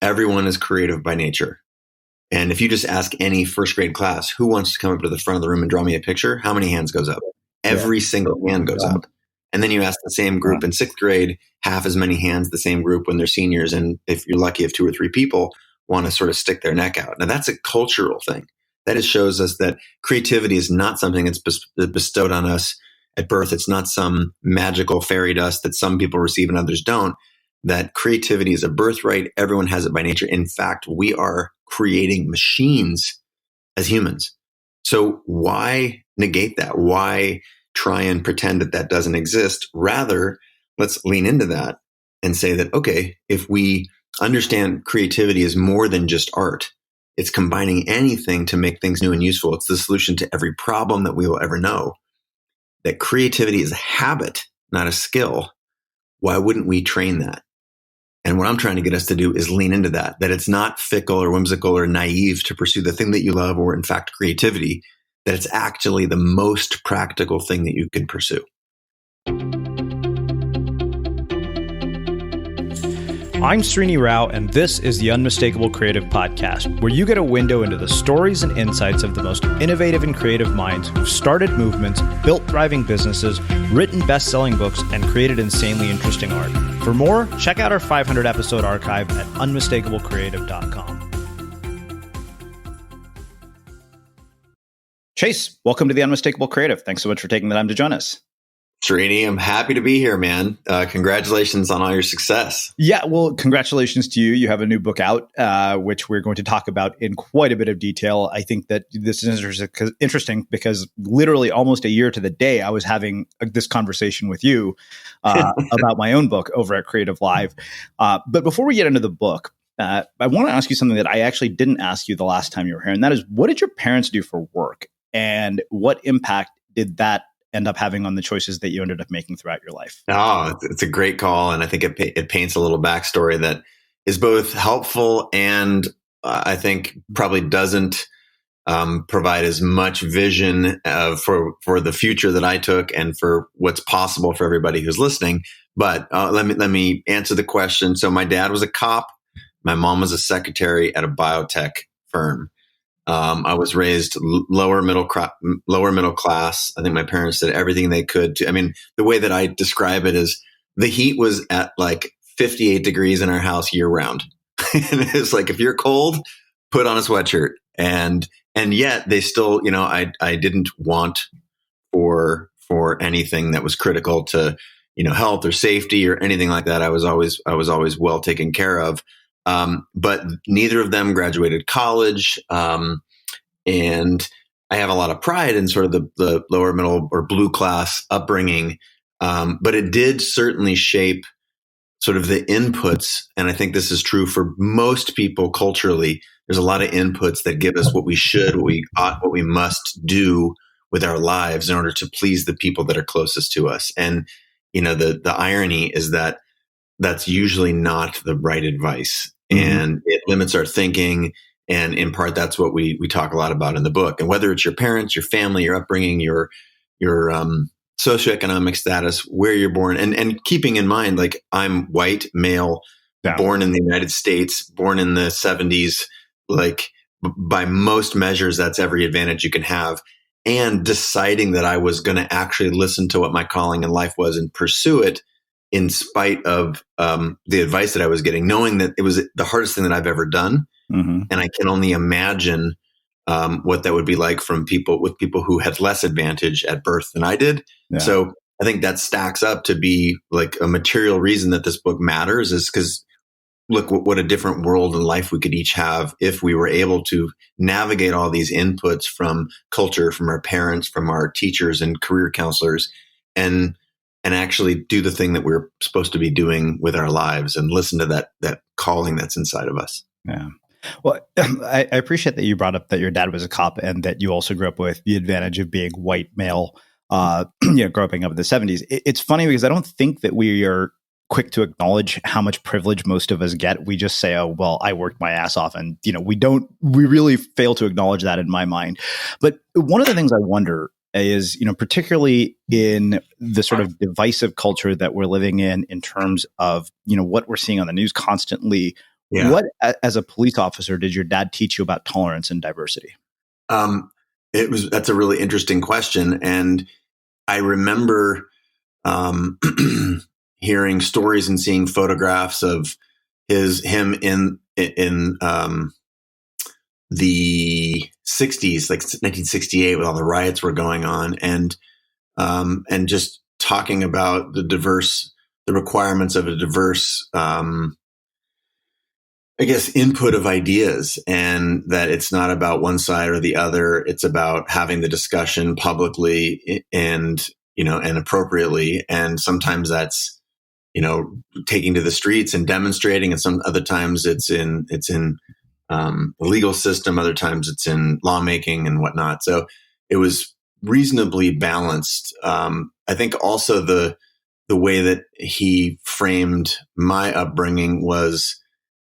everyone is creative by nature. And if you just ask any first grade class, who wants to come up to the front of the room and draw me a picture? How many hands goes up? Every single hand goes up. And then you ask the same group in sixth grade, half as many hands, the same group when they're seniors. And if you're lucky, if 2 or 3 people want to sort of stick their neck out. Now that's a cultural thing. That just shows us that creativity is not something that's bestowed on us at birth. It's not some magical fairy dust that some people receive and others don't. That creativity is a birthright. Everyone has it by nature. In fact, we are creating machines as humans. So why negate that? Why try and pretend that that doesn't exist? Rather, let's lean into that and say that, okay, if we understand creativity is more than just art, it's combining anything to make things new and useful. It's the solution to every problem that we will ever know. That creativity is a habit, not a skill. Why wouldn't we train that? And what I'm trying to get us to do is lean into that it's not fickle or whimsical or naive to pursue the thing that you love, or in fact, creativity, that it's actually the most practical thing that you can pursue. I'm Srini Rao, and this is the Unmistakable Creative Podcast, where you get a window into the stories and insights of the most innovative and creative minds who've started movements, built thriving businesses, written best-selling books, and created insanely interesting art. For more, check out our 500-episode archive at unmistakablecreative.com. Chase, welcome to the Unmistakable Creative. Thanks so much for taking the time to join us. Srini, I'm happy to be here, man. Congratulations on all your success. Yeah, well, congratulations to you. You have a new book out, which we're going to talk about in quite a bit of detail. I think that this is interesting because literally almost a year to the day, I was having this conversation with you about my own book over at Creative Live. But before we get into the book, I want to ask you something that I actually didn't ask you the last time you were here, and that is, what did your parents do for work? And what impact did that end up having on the choices that you ended up making throughout your life? Oh, it's a great call. And I think it paints a little backstory that is both helpful and I think probably doesn't provide as much vision for the future that I took and for what's possible for everybody who's listening. But let me answer the question. So my dad was a cop. My mom was a secretary at a biotech firm. I was raised lower middle class. I think my parents did everything they could to. I mean, the way that I describe it is the heat was at like 58 degrees in our house year round, and it's like, if you're cold, put on a sweatshirt. And yet they still, I didn't want for anything that was critical to health or safety or anything like that. I was always well taken care of. But neither of them graduated college. And I have a lot of pride in sort of the lower middle or blue class upbringing. But it did certainly shape sort of the inputs. And I think this is true for most people culturally. There's a lot of inputs that give us what we should, what we ought, what we must do with our lives in order to please the people that are closest to us. And, the irony is that that's usually not the right advice. And it limits our thinking. And in part, that's what we talk a lot about in the book. And whether it's your parents, your family, your upbringing, your socioeconomic status, where you're born, and keeping in mind, like, I'm white, male, born in the United States, born in the 70s, like by most measures, that's every advantage you can have. And deciding that I was going to actually listen to what my calling in life was and pursue it, in spite of the advice that I was getting, knowing that it was the hardest thing that I've ever done. And I can only imagine what that would be like from people who had less advantage at birth than I did. Yeah. So I think that stacks up to be like a material reason that this book matters, is because look what a different world and life we could each have if we were able to navigate all these inputs from culture, from our parents, from our teachers and career counselors, and actually do the thing that we're supposed to be doing with our lives and listen to that calling that's inside of us. Yeah. Well, I appreciate that you brought up that your dad was a cop and that you also grew up with the advantage of being white male, growing up in the 70s. It's funny because I don't think that we are quick to acknowledge how much privilege most of us get. We just say, oh, well, I worked my ass off. And, we really fail to acknowledge that in my mind. But one of the things I wonder is, particularly in the sort of divisive culture that we're living in terms of, what we're seeing on the news constantly Yeah. What, as a police officer, did your dad teach you about tolerance and diversity? Um, that's a really interesting question. And I remember hearing stories and seeing photographs of him in the 60s, like 1968, when all the riots were going on, and just talking about the requirements of a diverse, I guess, input of ideas, and that it's not about one side or the other. It's about having the discussion publicly and, and appropriately. And sometimes that's, taking to the streets and demonstrating. And some other times it's in the legal system. Other times it's in lawmaking and whatnot. So it was reasonably balanced. I think also the way that he framed my upbringing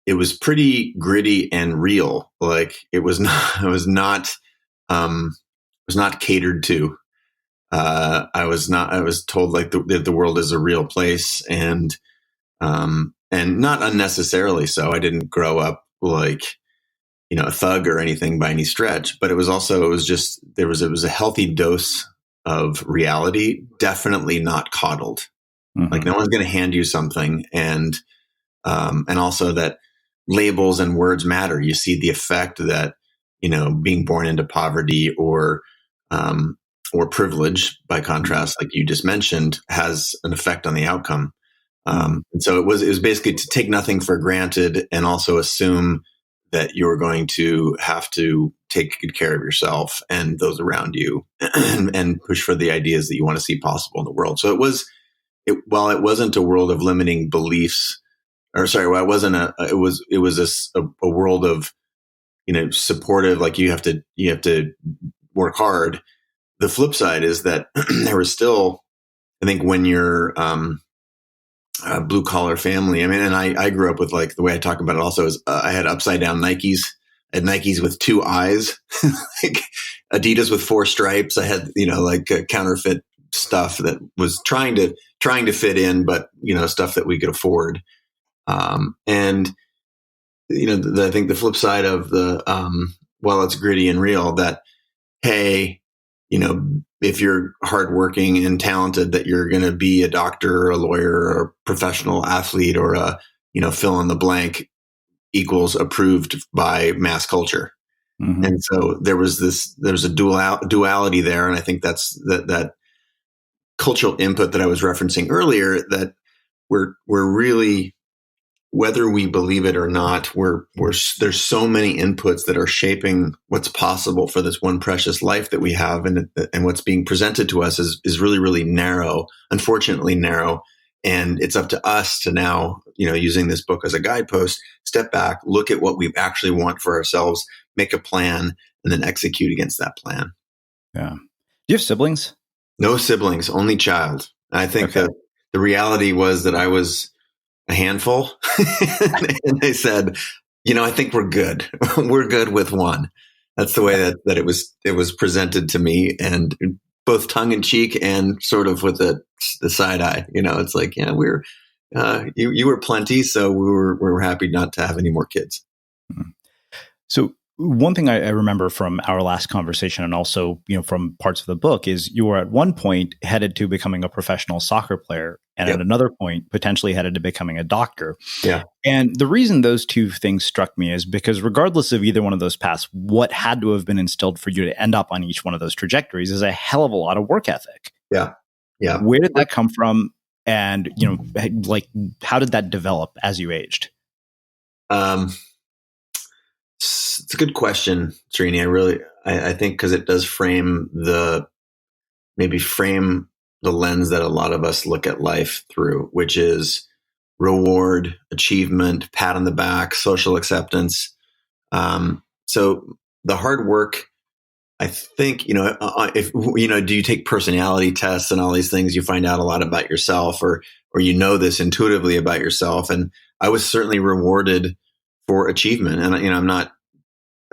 it was pretty gritty and real. Like it was not, was not catered to. I was told like the world is a real place, and not unnecessarily so. I didn't grow up like, a thug or anything by any stretch, but it was just, it was a healthy dose of reality, definitely not coddled. Mm-hmm. Like no one's going to hand you something. And also that labels and words matter. You see the effect that, being born into poverty or privilege, by contrast, like you just mentioned, has an effect on the outcome. And so it was basically to take nothing for granted and also assume that you're going to have to take good care of yourself and those around you and push for the ideas that you want to see possible in the world. So while it wasn't a world of limiting beliefs, or sorry, well, it wasn't it was a world of, supportive, like you have to work hard. The flip side is that there was still, I think, when you're a blue collar family. I mean, and I grew up with, like, the way I talk about it also is I had upside down Nikes. I had Nikes with 2 eyes, like Adidas with 4 stripes. I had, like counterfeit stuff that was trying to fit in, but, stuff that we could afford. And, I think the flip side of while it's gritty and real, that, hey, if you're hardworking and talented, that you're going to be a doctor or a lawyer or a professional athlete or a, fill in the blank equals approved by mass culture. Mm-hmm. And so there's a duality there. And I think that's that cultural input that I was referencing earlier, that we're really, whether we believe it or not, there's so many inputs that are shaping what's possible for this one precious life that we have, and what's being presented to us is really, really narrow, unfortunately narrow. And it's up to us to now, using this book as a guidepost, step back, look at what we actually want for ourselves, make a plan, and then execute against that plan. Yeah. Do you have siblings? No siblings, only child. I think that the reality was that I was a handful. And they said, I think we're good. We're good with one. That's the way that it was presented to me, and both tongue in cheek and sort of with the side eye. It's like, yeah, you were plenty, so we were happy not to have any more kids. So one thing I remember from our last conversation, and also, from parts of the book, is you were at one point headed to becoming a professional soccer player, and at another point potentially headed to becoming a doctor. Yeah. And the reason those two things struck me is because regardless of either one of those paths, what had to have been instilled for you to end up on each one of those trajectories is a hell of a lot of work ethic. Yeah. Yeah. Where did that come from? And, like, how did that develop as you aged? It's a good question, Srini. I think because it does frame the lens that a lot of us look at life through, which is reward, achievement, pat on the back, social acceptance. So the hard work, I think, if do you take personality tests and all these things, you find out a lot about yourself, or this intuitively about yourself. And I was certainly rewarded for achievement. And,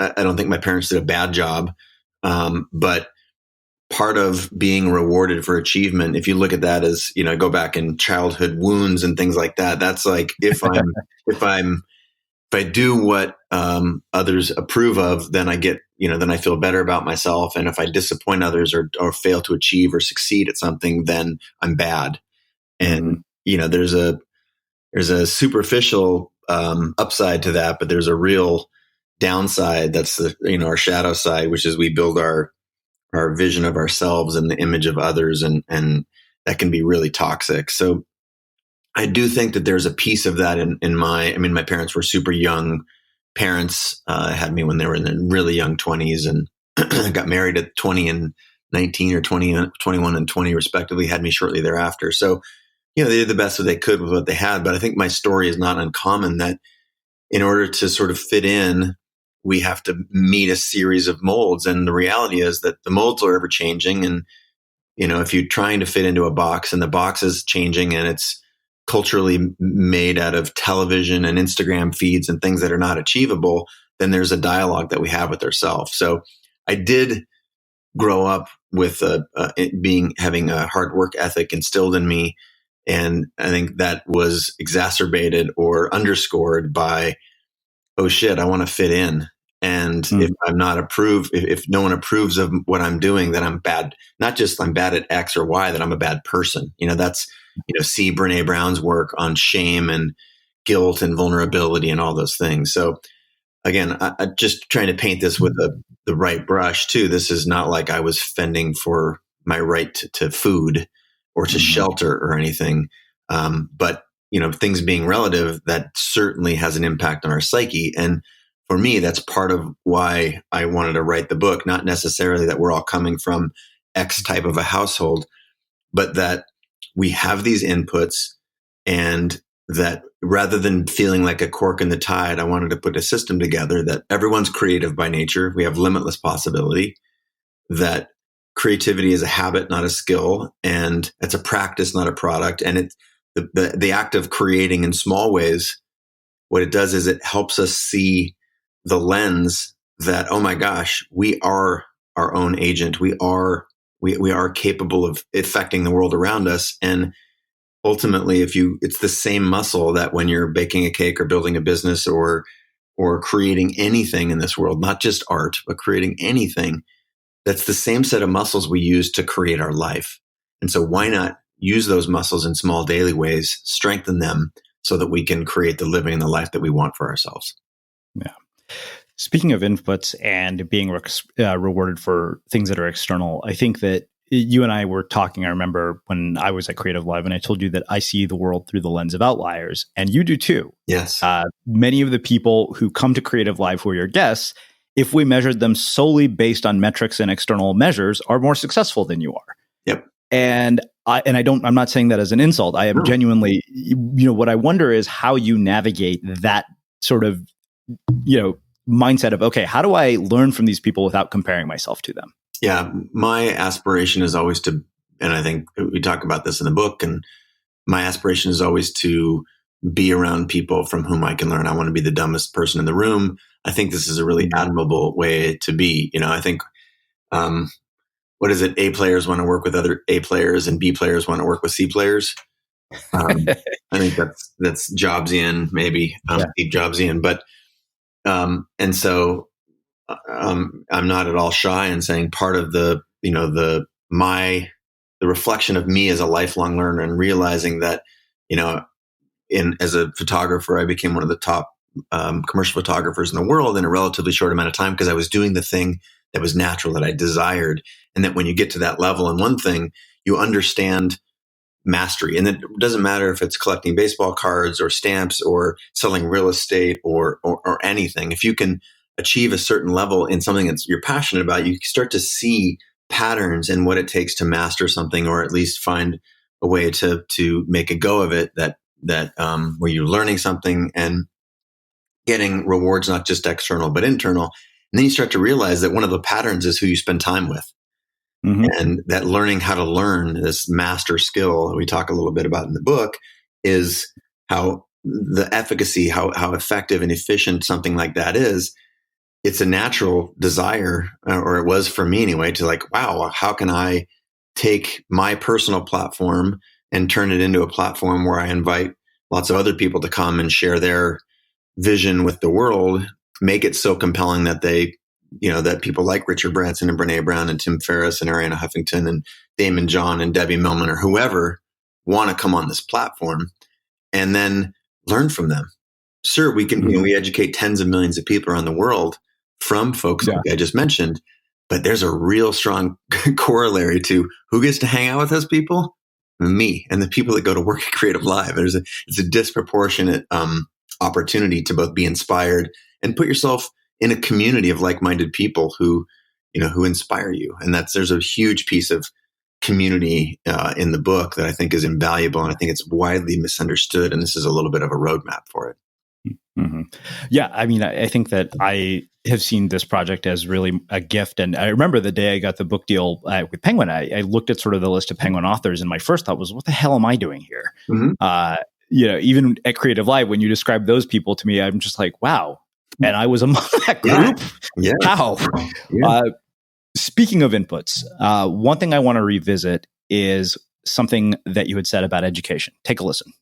I don't think my parents did a bad job. But part of being rewarded for achievement, if you look at that as, go back in childhood wounds and things like that, that's like, if I'm I do what others approve of, then I get, then I feel better about myself. And if I disappoint others or fail to achieve or succeed at something, then I'm bad. And, there's a superficial upside to that, but there's a real downside. That's our shadow side, which is we build our vision of ourselves and the image of others. And that can be really toxic. So I do think that there's a piece of that my parents were super young parents, had me when they were in their really young 20s, and got married at 20 and 19, or 21 and 20 respectively, had me shortly thereafter. So, they did the best that they could with what they had. But I think my story is not uncommon, that in order to sort of fit in, we have to meet a series of molds. And the reality is that the molds are ever changing. And, if you're trying to fit into a box and the box is changing and it's culturally made out of television and Instagram feeds and things that are not achievable, then there's a dialogue that we have with ourselves. So I did grow up with having a hard work ethic instilled in me. And I think that was exacerbated or underscored by, oh shit, I want to fit in. And if I'm not approved, if no one approves of what I'm doing, then I'm bad. Not just I'm bad at X or Y, that I'm a bad person. That's, see Brene Brown's work on shame and guilt and vulnerability and all those things. So again, I just trying to paint this with the right brush too. This is not like I was fending for my right to food or to shelter or anything. But things being relative, that certainly has an impact on our psyche. And for me, that's part of why I wanted to write the book, not necessarily that we're all coming from X type of a household, but that we have these inputs, and that rather than feeling like a cork in the tide, I wanted to put a system together that everyone's creative by nature. We have limitless possibility, that creativity is a habit, not a skill, and it's a practice, not a product. And it's the act of creating in small ways. What it does is it helps us see the lens that, oh my gosh, we are our own agent. We are capable of affecting the world around us. And ultimately, it's the same muscle that when you're baking a cake or building a business or creating anything in this world, not just art, but creating anything, that's the same set of muscles we use to create our life. And so why not use those muscles in small daily ways, strengthen them so that we can create the living and the life that we want for ourselves. Yeah. Speaking of inputs and being rewarded for things that are external, I think that you and I were talking, I remember when I was at Creative Live, and I told you that I see the world through the lens of outliers, and you do too. Yes. Many of the people who come to Creative Live who are your guests, if we measured them solely based on metrics and external measures, are more successful than you are. Yep. And I'm not saying that as an insult. I am genuinely, what I wonder is how you navigate that sort of, mindset of, okay, how do I learn from these people without comparing myself to them? Yeah. My aspiration is always to, and I think we talk about this in the book, and my aspiration is always to be around people from whom I can learn. I want to be the dumbest person in the room. I think this is a really admirable way to be. I think, what is it? A players want to work with other A players, and B players want to work with C players. I think that's Jobsian, maybe Steve Jobsian, but and so I'm not at all shy in saying part of the reflection of me as a lifelong learner, and realizing that as a photographer, I became one of the top commercial photographers in the world in a relatively short amount of time, because I was doing the thing that was natural, that I desired. And that when you get to that level in one thing, you understand mastery. And it doesn't matter if it's collecting baseball cards or stamps or selling real estate or anything. If you can achieve a certain level in something that you're passionate about, you start to see patterns in what it takes to master something, or at least find a way to make a go of it, that where you're learning something and getting rewards, not just external, but internal. And then you start to realize that one of the patterns is who you spend time with. Mm-hmm. And that learning how to learn, this master skill that we talk a little bit about in the book, is how the efficacy, how effective and efficient something like that is. It's a natural desire, or it was for me anyway, to like, wow, how can I take my personal platform and turn it into a platform where I invite lots of other people to come and share their vision with the world, make it so compelling that they, that people like Richard Branson and Brene Brown and Tim Ferriss and Arianna Huffington and Damon John and Debbie Millman or whoever want to come on this platform and then learn from them. Sure, we can, we educate tens of millions of people around the world from folks like I just mentioned, but there's a real strong corollary to who gets to hang out with those people? Me and the people that go to work at Creative Live. It's a disproportionate opportunity to both be inspired and put yourself in a community of like-minded people who inspire you. And there's a huge piece of community in the book that I think is invaluable, and I think it's widely misunderstood. And this is a little bit of a roadmap for it. Mm-hmm. Yeah, I mean, I think that I have seen this project as really a gift. And I remember the day I got the book deal with Penguin, I looked at sort of the list of Penguin authors, and my first thought was, what the hell am I doing here? Mm-hmm. Even at Creative Live, when you describe those people to me, I'm just like, wow. And I was among that group. Yeah. How? Yeah. Speaking of inputs, one thing I want to revisit is something that you had said about education. Take a listen.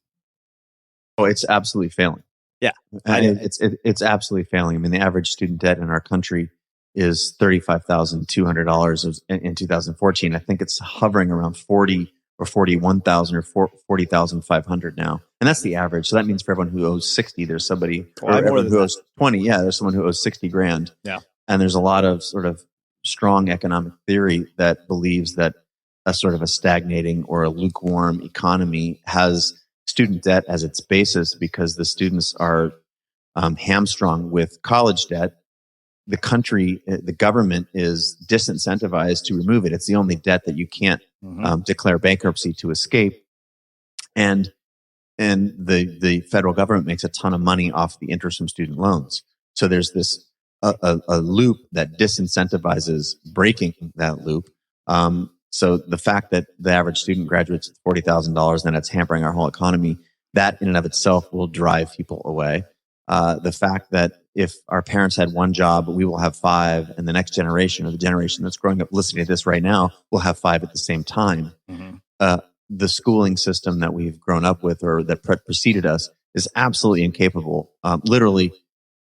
Oh, it's absolutely failing. Yeah, it's absolutely failing. I mean, the average student debt in our country is $35,200 in 2014. I think it's hovering around 40 or 41,000 or 40,500 now, and that's the average. So that means for everyone who owes 60, there's somebody, or everyone who owes 20. Yeah, there's someone who owes 60 grand. Yeah, and there's a lot of sort of strong economic theory that believes that a sort of a stagnating or a lukewarm economy has student debt as its basis because the students are hamstrung with college debt. The country, the government is disincentivized to remove it. It's the only debt that you can't declare bankruptcy to escape. And the federal government makes a ton of money off the interest from student loans. So there's this a loop that disincentivizes breaking that loop. So the fact that the average student graduates with $40,000 and it's hampering our whole economy, that in and of itself will drive people away. The fact that if our parents had one job, we will have five, and the next generation or the generation that's growing up listening to this right now will have five at the same time. Mm-hmm. The schooling system that we've grown up with or that preceded us is absolutely incapable, literally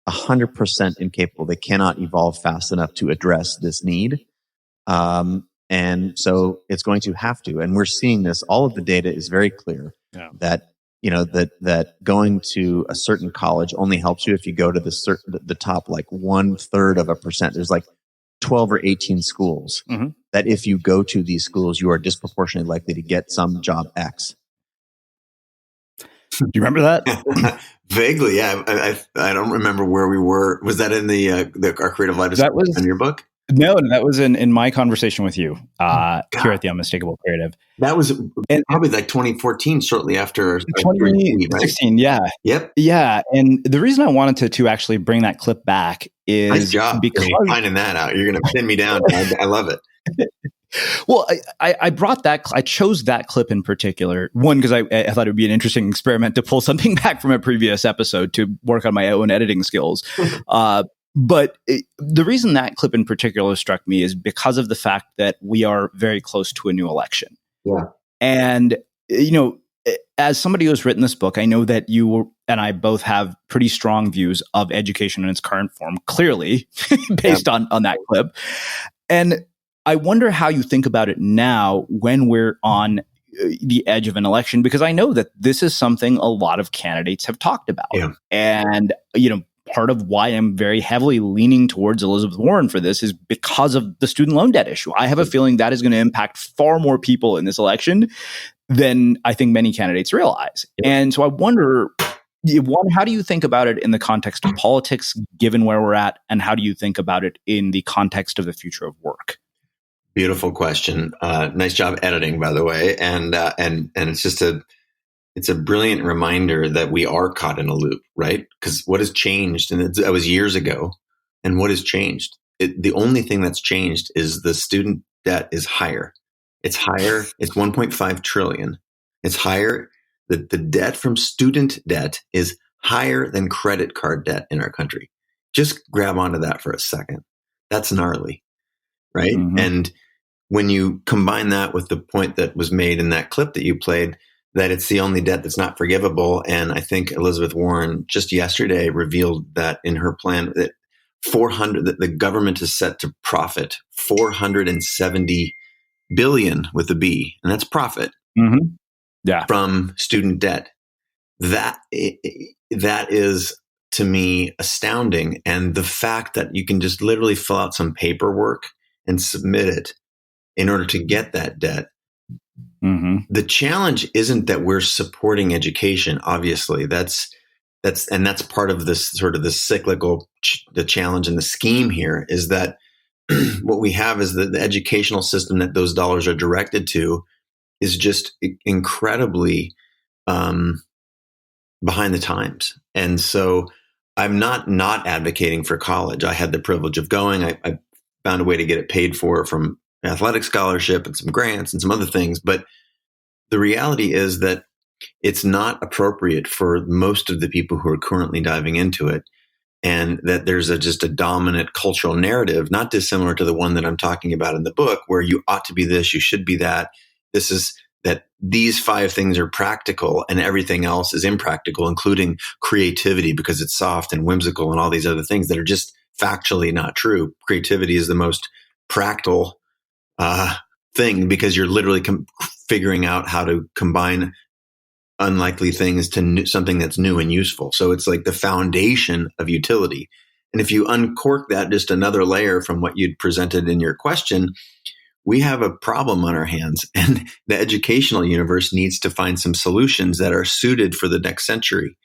100% incapable. They cannot evolve fast enough to address this need. And so it's going to have to, and we're seeing this. All of the data is very clear that that going to a certain college only helps you if you go to the top like 1/3%. There's like 12 or 18 schools that if you go to these schools, you are disproportionately likely to get some job X. Do you remember that? Vaguely, yeah. I don't remember where we were. Was that in our Creative Life discussion in your book? No, that was in my conversation with you here at the Unmistakable Creative. That was probably like 2014, shortly after 2016. Right? Yeah. Yep. Yeah. And the reason I wanted to actually bring that clip back is nice job because finding that out. You're going to pin me down. I love it. Well, I brought that. I chose that clip in particular. One, because I thought it would be an interesting experiment to pull something back from a previous episode to work on my own editing skills. But the reason that clip in particular struck me is because of the fact that we are very close to a new election. Yeah. And, as somebody who's written this book, I know that you and I both have pretty strong views of education in its current form, clearly, based on that clip. And I wonder how you think about it now when we're on the edge of an election, because I know that this is something a lot of candidates have talked about. Yeah. And, part of why I'm very heavily leaning towards Elizabeth Warren for this is because of the student loan debt issue. I have a feeling that is going to impact far more people in this election than I think many candidates realize. And so I wonder, one, how do you think about it in the context of politics, given where we're at? And how do you think about it in the context of the future of work? Beautiful question. Nice job editing, by the way. And it's just it's a brilliant reminder that we are caught in a loop, right? Because what has changed, and that was years ago, and what has changed? The only thing that's changed is the student debt is higher. It's higher. It's 1.5 trillion. It's higher. The debt from student debt is higher than credit card debt in our country. Just grab onto that for a second. That's gnarly, right? Mm-hmm. And when you combine that with the point that was made in that clip that you played, that it's the only debt that's not forgivable. And I think Elizabeth Warren just yesterday revealed that in her plan that that the government is set to profit 470 billion with a B, and that's profit from student debt. That is, to me, astounding. And the fact that you can just literally fill out some paperwork and submit it in order to get that debt. The challenge isn't that we're supporting education. Obviously, that's part of this sort of the cyclical, the challenge and the scheme here is that what we have is that the educational system that those dollars are directed to is just incredibly behind the times. And so I'm not advocating for college. I had the privilege of going. I found a way to get it paid for from an athletic scholarship and some grants and some other things. But the reality is that it's not appropriate for most of the people who are currently diving into it. And that there's just a dominant cultural narrative, not dissimilar to the one that I'm talking about in the book, where you ought to be this, you should be that. This is that these 5 things are practical and everything else is impractical, including creativity, because it's soft and whimsical and all these other things that are just factually not true. Creativity is the most practical thing because you're literally figuring out how to combine unlikely things to something that's new and useful. So it's like the foundation of utility. And if you uncork that just another layer from what you'd presented in your question, we have a problem on our hands. And the educational universe needs to find some solutions that are suited for the next century.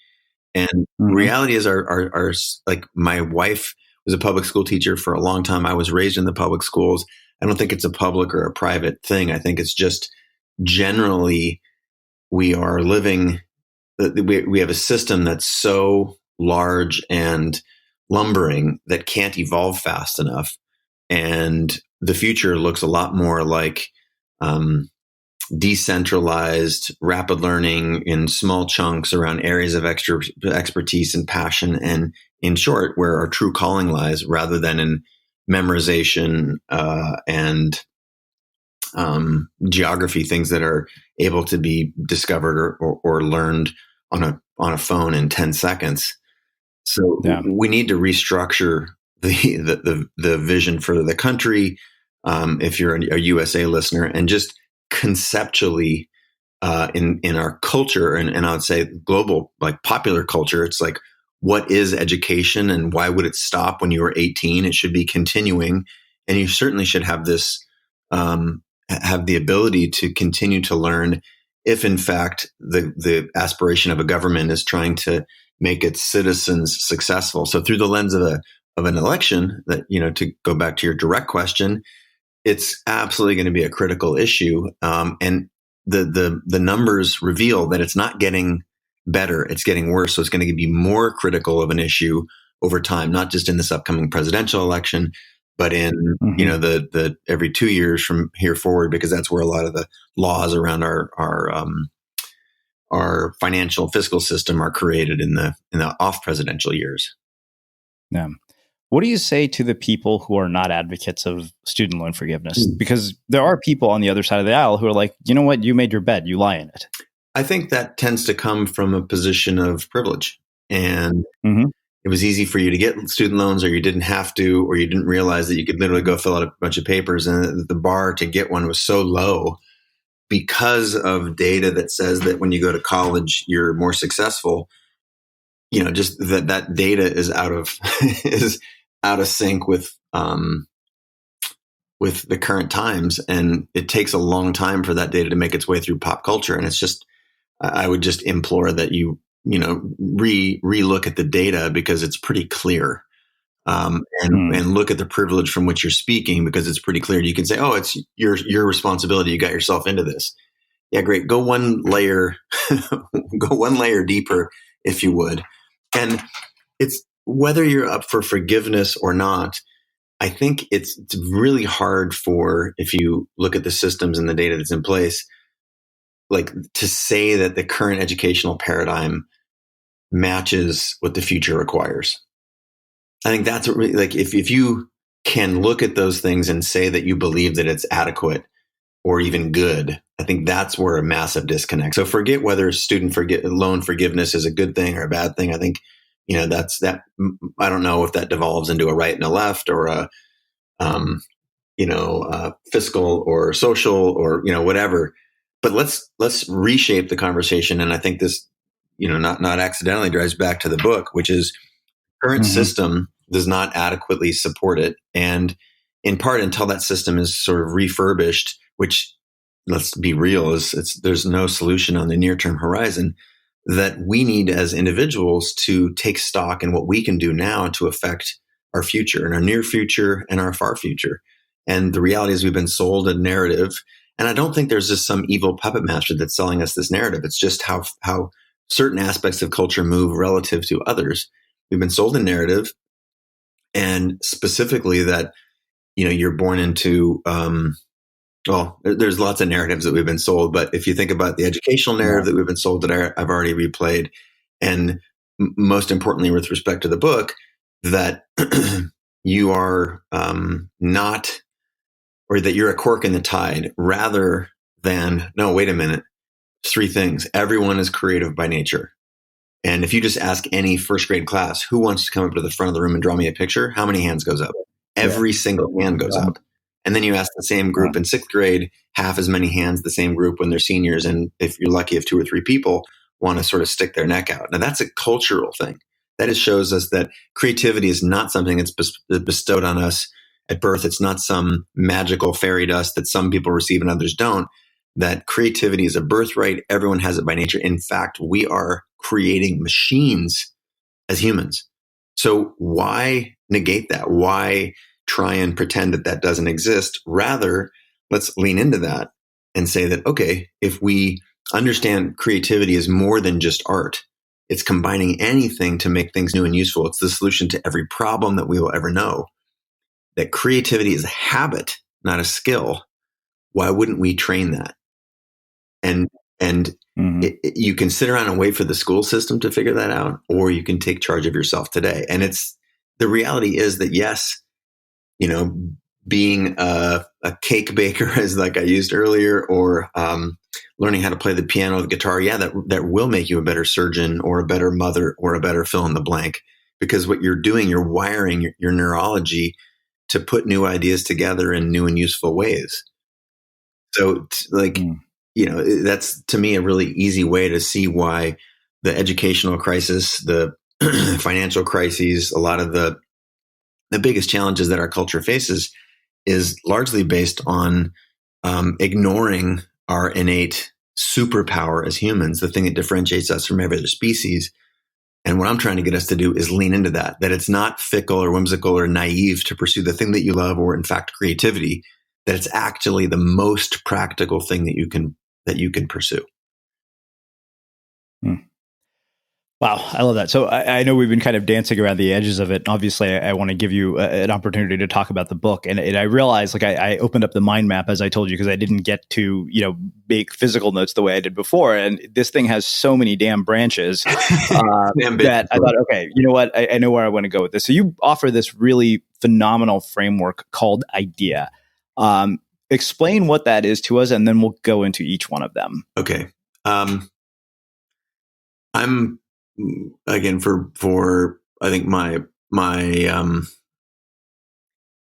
And reality is our like my wife was a public school teacher for a long time. I was raised in the public schools. I don't think it's a public or a private thing. I think it's just generally we are living, we have a system that's so large and lumbering that can't evolve fast enough. And the future looks a lot more like decentralized, rapid learning in small chunks around areas of expertise and passion. And in short, where our true calling lies rather than in memorization and geography, things that are able to be discovered or learned on a phone in 10 seconds. So we need to restructure the vision for the country. If you're a USA listener, and just conceptually in our culture, and I would say global, like popular culture, it's like, what is education and why would it stop when you were 18? It should be continuing, and you certainly should have this. Have the ability to continue to learn if in fact the aspiration of a government is trying to make its citizens successful. So through the lens of an election, that, to go back to your direct question, it's absolutely going to be a critical issue. And the numbers reveal that it's not getting better, it's getting worse. So it's going to be more critical of an issue over time, not just in this upcoming presidential election, but in, the every 2 years from here forward, because that's where a lot of the laws around our financial fiscal system are created in the off presidential years. Yeah. What do you say to the people who are not advocates of student loan forgiveness? Because there are people on the other side of the aisle who are like, you know what, you made your bed, you lie in it. I think that tends to come from a position of privilege. And it was easy for you to get student loans, or you didn't have to, or you didn't realize that you could literally go fill out a bunch of papers, and the bar to get one was so low because of data that says that when you go to college, you're more successful. Just that data is out of sync with the current times, and it takes a long time for that data to make its way through pop culture. And it's just, I would just implore that you re-look at the data, because it's pretty clear, and look at the privilege from which you're speaking, because it's pretty clear. You can say, oh, it's your responsibility. You got yourself into this. Yeah, great. Go one layer deeper, if you would. And it's whether you're up for forgiveness or not. I think it's really hard if you look at the systems and the data that's in place, like to say that the current educational paradigm matches what the future requires. I think that's if you can look at those things and say that you believe that it's adequate, or even good. I think that's where a massive disconnect. So forget whether loan forgiveness is a good thing or a bad thing. I think, that's that. I don't know if that devolves into a right and a left, or a, fiscal or social, or, whatever. But let's reshape the conversation. And I think this, not accidentally drives back to the book, which is current system does not adequately support it. And in part, until that system is sort of refurbished, which, let's be real, there's no solution on the near-term horizon, that we need as individuals to take stock in what we can do now to affect our future, and our near future and our far future. And the reality is we've been sold a narrative. And I don't think there's just some evil puppet master that's selling us this narrative. It's just how certain aspects of culture move relative to others. We've been sold a narrative, and specifically that, you're born into, there's lots of narratives that we've been sold. But if you think about the educational narrative that we've been sold, that I've already replayed, and most importantly, with respect to the book, that you are not, or that you're a cork in the tide, rather than, no, wait a minute, 3 things. Everyone is creative by nature. And if you just ask any first grade class, who wants to come up to the front of the room and draw me a picture? How many hands goes up? Every single hand goes up. And then you ask the same group in 6th grade, half as many hands, the same group when they're seniors. And if you're lucky, if 2 or 3 people want to sort of stick their neck out. Now that's a cultural thing. That just shows us that creativity is not something that's bestowed on us at birth. It's not some magical fairy dust that some people receive and others don't. That creativity is a birthright. Everyone has it by nature. In fact, we are creating machines as humans. So why negate that? Why try and pretend that that doesn't exist? Rather, let's lean into that and say that, okay, if we understand creativity is more than just art, it's combining anything to make things new and useful. It's the solution to every problem that we will ever know. That creativity is a habit, not a skill. Why wouldn't we train that? And you can sit around and wait for the school system to figure that out, or you can take charge of yourself today. And the reality is that, yes, being a cake baker, as like I used earlier, or learning how to play the piano or the guitar, that will make you a better surgeon or a better mother or a better fill in the blank. Because what you're doing, you're wiring your neurology to put new ideas together in new and useful ways. So that's, to me, a really easy way to see why the educational crisis, the financial crises, a lot of the biggest challenges that our culture faces is largely based on ignoring our innate superpower as humans, the thing that differentiates us from every other species. And what I'm trying to get us to do is lean into that it's not fickle or whimsical or naive to pursue the thing that you love, or in fact, creativity, that it's actually the most practical thing that you can pursue. Wow, I love that. So I know we've been kind of dancing around the edges of it. Obviously, I want to give you an opportunity to talk about the book. And I realized, I opened up the mind map, as I told you, because I didn't get to, make physical notes the way I did before. And this thing has so many damn branches that I thought, okay, you know what? I know where I want to go with this. So you offer this really phenomenal framework called IDEA. Explain what that is to us, and then we'll go into each one of them. Okay. I'm, again, for I think I'm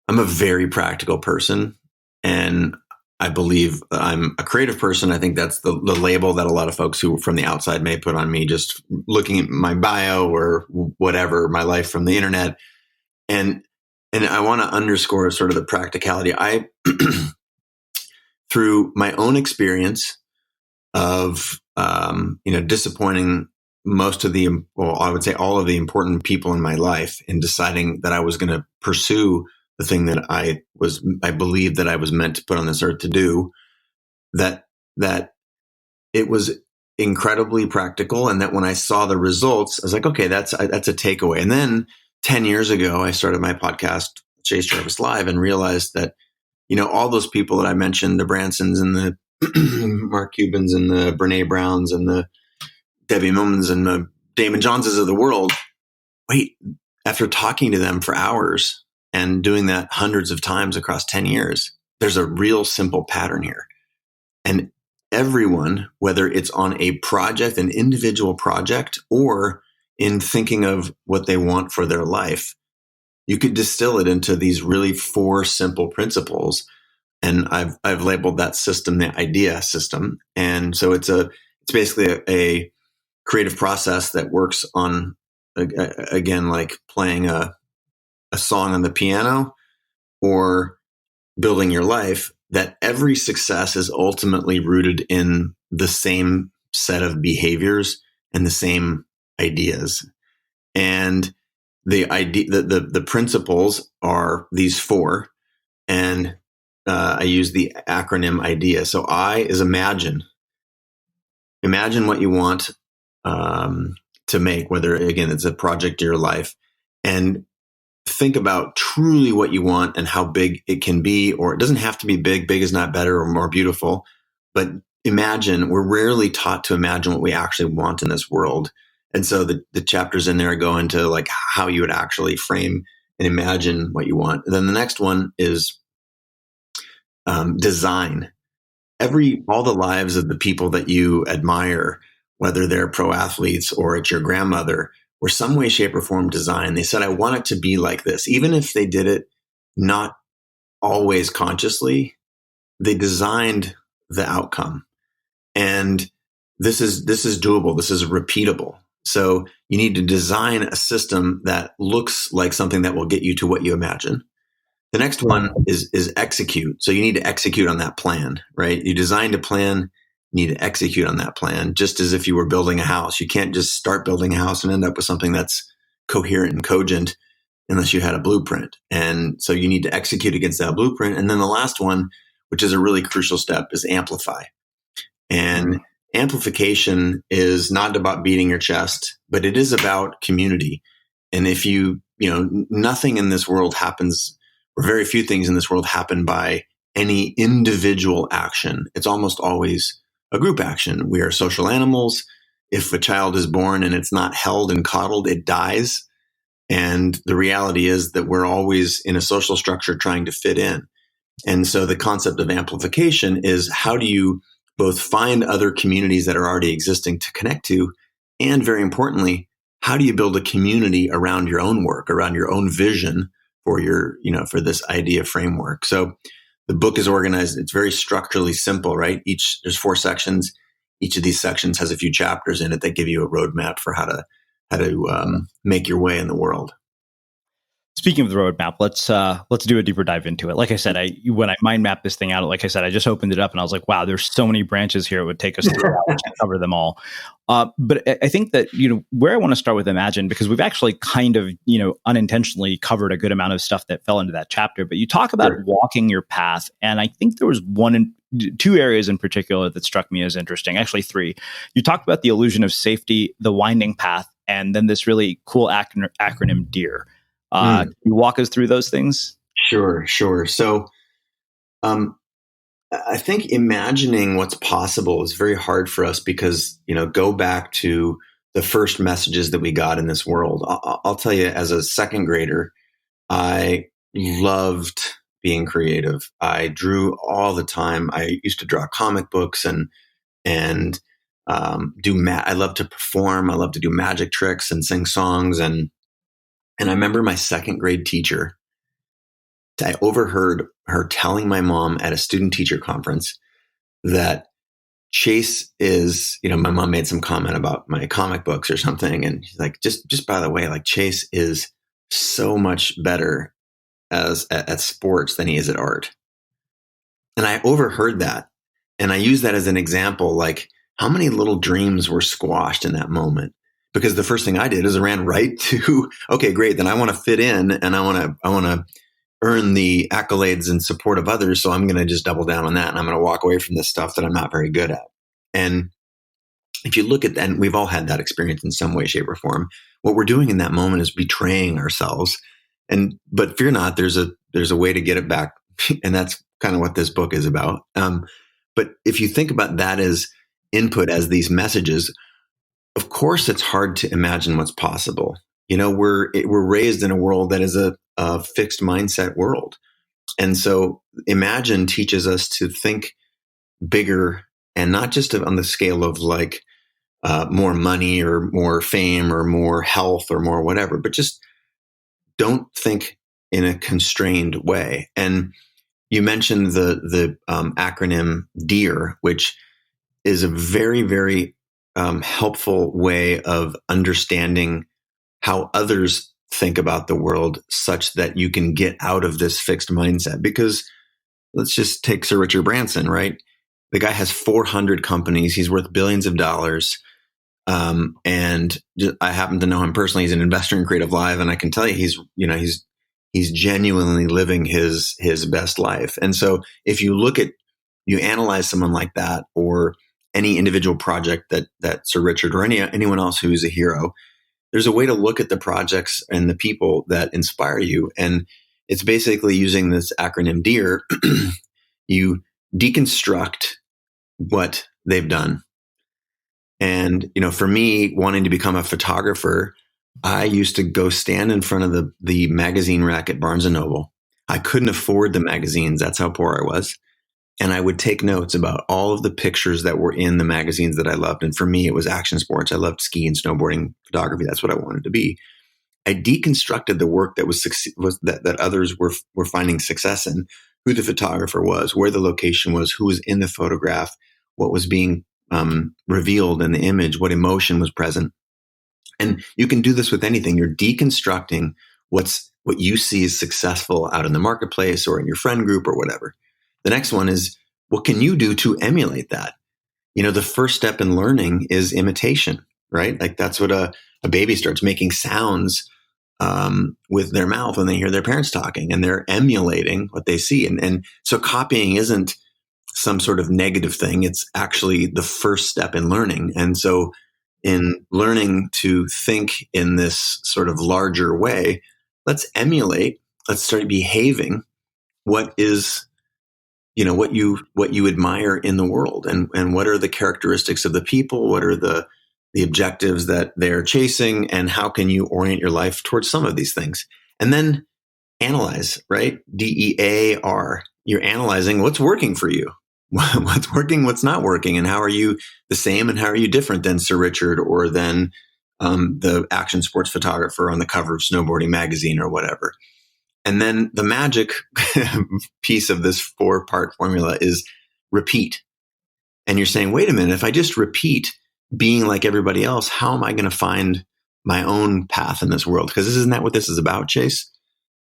a very practical person, and I believe I'm a creative person. I think that's the label that a lot of folks who from the outside may put on me, just looking at my bio or whatever, my life from the internet. And I want to underscore sort of the practicality. I, through my own experience of, disappointing most of I would say all of the important people in my life, in deciding that I was going to pursue the thing that I believed that I was meant to put on this earth to do, that it was incredibly practical. And that when I saw the results, I was like, okay, that's a takeaway. And then 10 years ago, I started my podcast, Chase Jarvis Live, and realized that, all those people that I mentioned, the Bransons and the Mark Cubans and the Brene Browns and the Debbie Millmans and the Damon Joneses of the world, after talking to them for hours and doing that hundreds of times across 10 years, there's a real simple pattern here. And everyone, whether it's on a project, an individual project, or in thinking of what they want for their life, you could distill it into these really 4 simple principles. And I've labeled that system the idea system. And so it's basically a creative process that works on, again, like playing a song on the piano or building your life, that every success is ultimately rooted in the same set of behaviors and the same ideas. And the principles are these 4. And I use the acronym IDEA. So I is imagine. Imagine what you want to make, whether, again, it's a project or your life. And think about truly what you want and how big it can be, or it doesn't have to be big. Big is not better or more beautiful. But imagine, we're rarely taught to imagine what we actually want in this world. And so the chapters in there go into like how you would actually frame and imagine what you want. And then the next one is design. All the lives of the people that you admire, whether they're pro athletes or it's your grandmother, were some way, shape, or form designed. They said, I want it to be like this. Even if they did it not always consciously, they designed the outcome. And this is doable. This is repeatable. So you need to design a system that looks like something that will get you to what you imagine. The next one is execute. So you need to execute on that plan, right? You designed a plan, you need to execute on that plan, just as if you were building a house. You can't just start building a house and end up with something that's coherent and cogent unless you had a blueprint. And so you need to execute against that blueprint. And then the last one, which is a really crucial step, is amplify. And amplification is not about beating your chest, but it is about community. And if nothing in this world happens, or very few things in this world happen by any individual action. It's almost always a group action. We are social animals. If a child is born and it's not held and coddled, it dies. And the reality is that we're always in a social structure trying to fit in. And so the concept of amplification is, how do you both find other communities that are already existing to connect to? And very importantly, how do you build a community around your own work, around your own vision for for this idea framework? So the book is organized. It's very structurally simple, right? There's 4 sections. Each of these sections has a few chapters in it that give you a roadmap for how to make your way in the world. Speaking of the roadmap, let's do a deeper dive into it. Like I said, when I mind mapped this thing out, like I said, I just opened it up and I was like, wow, there's so many branches here. It would take us 3 hours to cover them all. But I think that, where I want to start with Imagine, because we've actually kind of, unintentionally covered a good amount of stuff that fell into that chapter. But you talk about walking your path. And I think there was 2 areas in particular that struck me as interesting, actually 3. You talked about the illusion of safety, the winding path, and then this really cool acronym DEAR. Can you walk us through those things? Sure. So I think imagining what's possible is very hard for us because, go back to the first messages that we got in this world. I'll tell you, as a second grader, I loved being creative. I drew all the time. I used to draw comic books and do I love to perform. I love to do magic tricks and sing songs. And I remember my second grade teacher, I overheard her telling my mom at a student teacher conference that Chase is, my mom made some comment about my comic books or something. And she's like, just by the way, like, Chase is so much better at sports than he is at art. And I overheard that. And I use that as an example, like how many little dreams were squashed in that moment. Because the first thing I did is I ran right to, okay, great. Then I want to fit in and I want to earn the accolades and support of others. So I'm going to just double down on that. And I'm going to walk away from this stuff that I'm not very good at. And if you look at that, and we've all had that experience in some way, shape, or form, what we're doing in that moment is betraying ourselves. But fear not, there's a way to get it back. And that's kind of what this book is about. But if you think about that as input, as these messages, of course, it's hard to imagine what's possible. We're raised in a world that is a fixed mindset world. And so Imagine teaches us to think bigger, and not just on the scale of like more money or more fame or more health or more whatever, but just don't think in a constrained way. And you mentioned the acronym DEAR, which is a very, very helpful way of understanding how others think about the world, such that you can get out of this fixed mindset. Because let's just take Sir Richard Branson, right? The guy has 400 companies. He's worth billions of dollars. And I happen to know him personally. He's an investor in Creative Live, and I can tell you, he's genuinely living his best life. And so, if you analyze someone like that, or any individual project that Sir Richard or anyone else who is a hero, there's a way to look at the projects and the people that inspire you, and it's basically using this acronym DEAR. You deconstruct what they've done. And, for me, wanting to become a photographer, I used to go stand in front of the magazine rack at Barnes & Noble. I couldn't afford the magazines. That's how poor I was. And I would take notes about all of the pictures that were in the magazines that I loved. And for me, it was action sports. I loved skiing, snowboarding, photography. That's what I wanted to be. I deconstructed the work that was that others were finding success in, who the photographer was, where the location was, who was in the photograph, what was being revealed in the image, what emotion was present. And you can do this with anything. You're deconstructing what you see as successful out in the marketplace or in your friend group or whatever. The next one is, what can you do to emulate that? The first step in learning is imitation, right? Like that's what a baby starts making sounds with their mouth when they hear their parents talking, and they're emulating what they see. And so copying isn't some sort of negative thing. It's actually the first step in learning. And so in learning to think in this sort of larger way, let's emulate, let's start behaving what is, what you admire in the world, and what are the characteristics of the people, what are the objectives that they're chasing, and how can you orient your life towards some of these things? And then analyze, right? DEAR. You're analyzing what's working for you. What's working, what's not working, and how are you the same and how are you different than Sir Richard or than the action sports photographer on the cover of Snowboarding magazine or whatever. And then the magic piece of this 4-part formula is repeat. And you're saying, wait a minute, if I just repeat being like everybody else, how am I going to find my own path in this world? Because isn't that what this is about, Chase?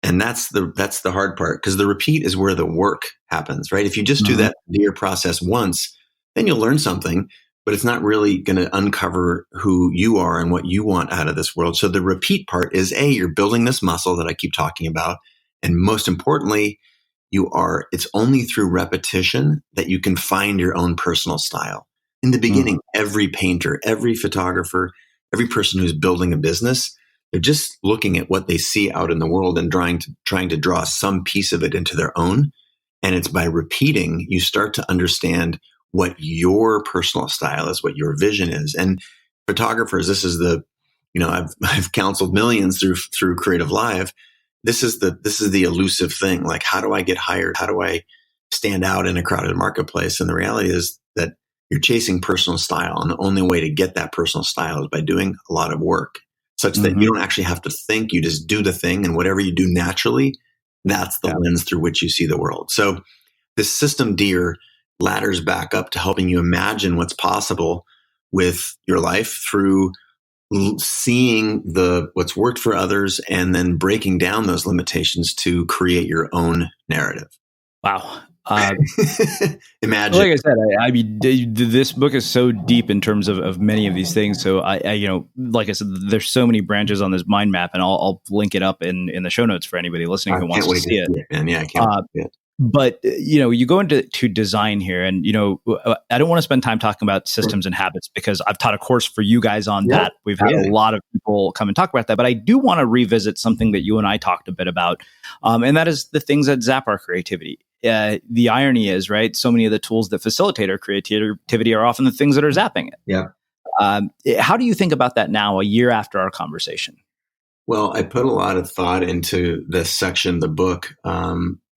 And that's the hard part, because the repeat is where the work happens, right? If you just do that DEAR process once, then you'll learn something, but it's not really going to uncover who you are and what you want out of this world. So the repeat part is, you're building this muscle that I keep talking about. And most importantly, it's only through repetition that you can find your own personal style. In the beginning, every painter, every photographer, every person who's building a business, they're just looking at what they see out in the world and trying to draw some piece of it into their own. And it's by repeating, you start to understand what your personal style is, what your vision is. And photographers, this is I've counseled millions through Creative Live. This is the elusive thing. Like, how do I get hired? How do I stand out in a crowded marketplace? And the reality is that you're chasing personal style. And the only way to get that personal style is by doing a lot of work, such that you don't actually have to think. You just do the thing, and whatever you do naturally, that's the lens through which you see the world. So this system DEAR ladders back up to helping you imagine what's possible with your life through seeing what's worked for others and then breaking down those limitations to create your own narrative. Wow. Imagine. Like I said, I mean, this book is so deep in terms of many of these things. So I like I said, there's so many branches on this mind map, and I'll link it up in the show notes for anybody listening who wants to see it. And I can't wait to see it. But, you go into design here, and, I don't want to spend time talking about systems and habits, because I've taught a course for you guys on that. We've had a lot of people come and talk about that, but I do want to revisit something that you and I talked a bit about. And that is the things that zap our creativity. The irony is, right, so many of the tools that facilitate our creativity are often the things that are zapping it. Yeah. How do you think about that now, a year after our conversation? Well, I put a lot of thought into this section of the book,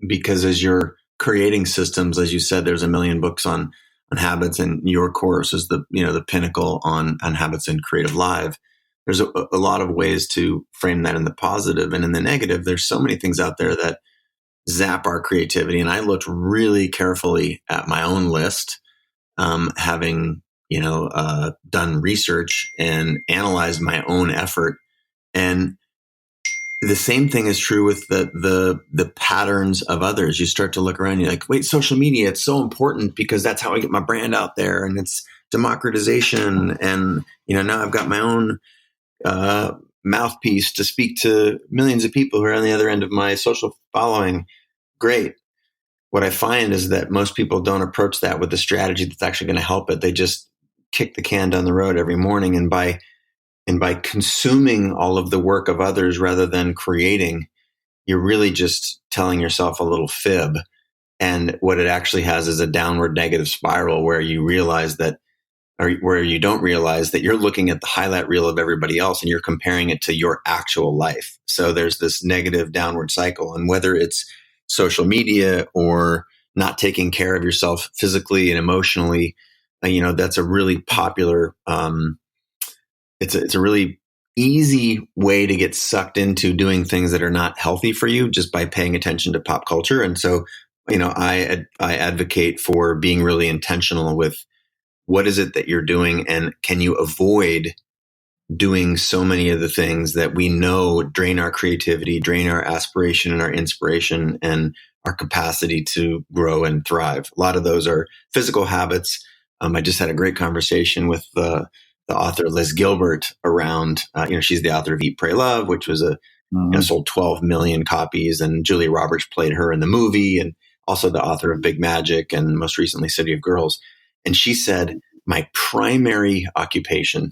because as you're creating systems. As you said, there's a million books on habits, and your course is the pinnacle on habits and creative live. There's a lot of ways to frame that in the positive, and in the negative, there's so many things out there that zap our creativity. And I looked really carefully at my own list, having done research and analyzed my own effort. And the same thing is true with the patterns of others. You start to look around, you're like, wait, social media, it's so important because that's how I get my brand out there, and it's democratization. And, now I've got my own mouthpiece to speak to millions of people who are on the other end of my social following. Great. What I find is that most people don't approach that with the strategy that's actually going to help it. They just kick the can down the road every morning. And by consuming all of the work of others rather than creating, you're really just telling yourself a little fib. And what it actually has is a downward negative spiral where you realize that, or where you don't realize that you're looking at the highlight reel of everybody else and you're comparing it to your actual life. So there's this negative downward cycle. And whether it's social media or not taking care of yourself physically and emotionally, that's a really popular, it's a really easy way to get sucked into doing things that are not healthy for you just by paying attention to pop culture. And so, I advocate for being really intentional with what is it that you're doing, and can you avoid doing so many of the things that we know drain our creativity, drain our aspiration and our inspiration and our capacity to grow and thrive. A lot of those are physical habits. I just had a great conversation with the author Liz Gilbert around, she's the author of Eat, Pray, Love, which was sold 12 million copies, and Julia Roberts played her in the movie, and also the author of Big Magic and most recently City of Girls. And she said, my primary occupation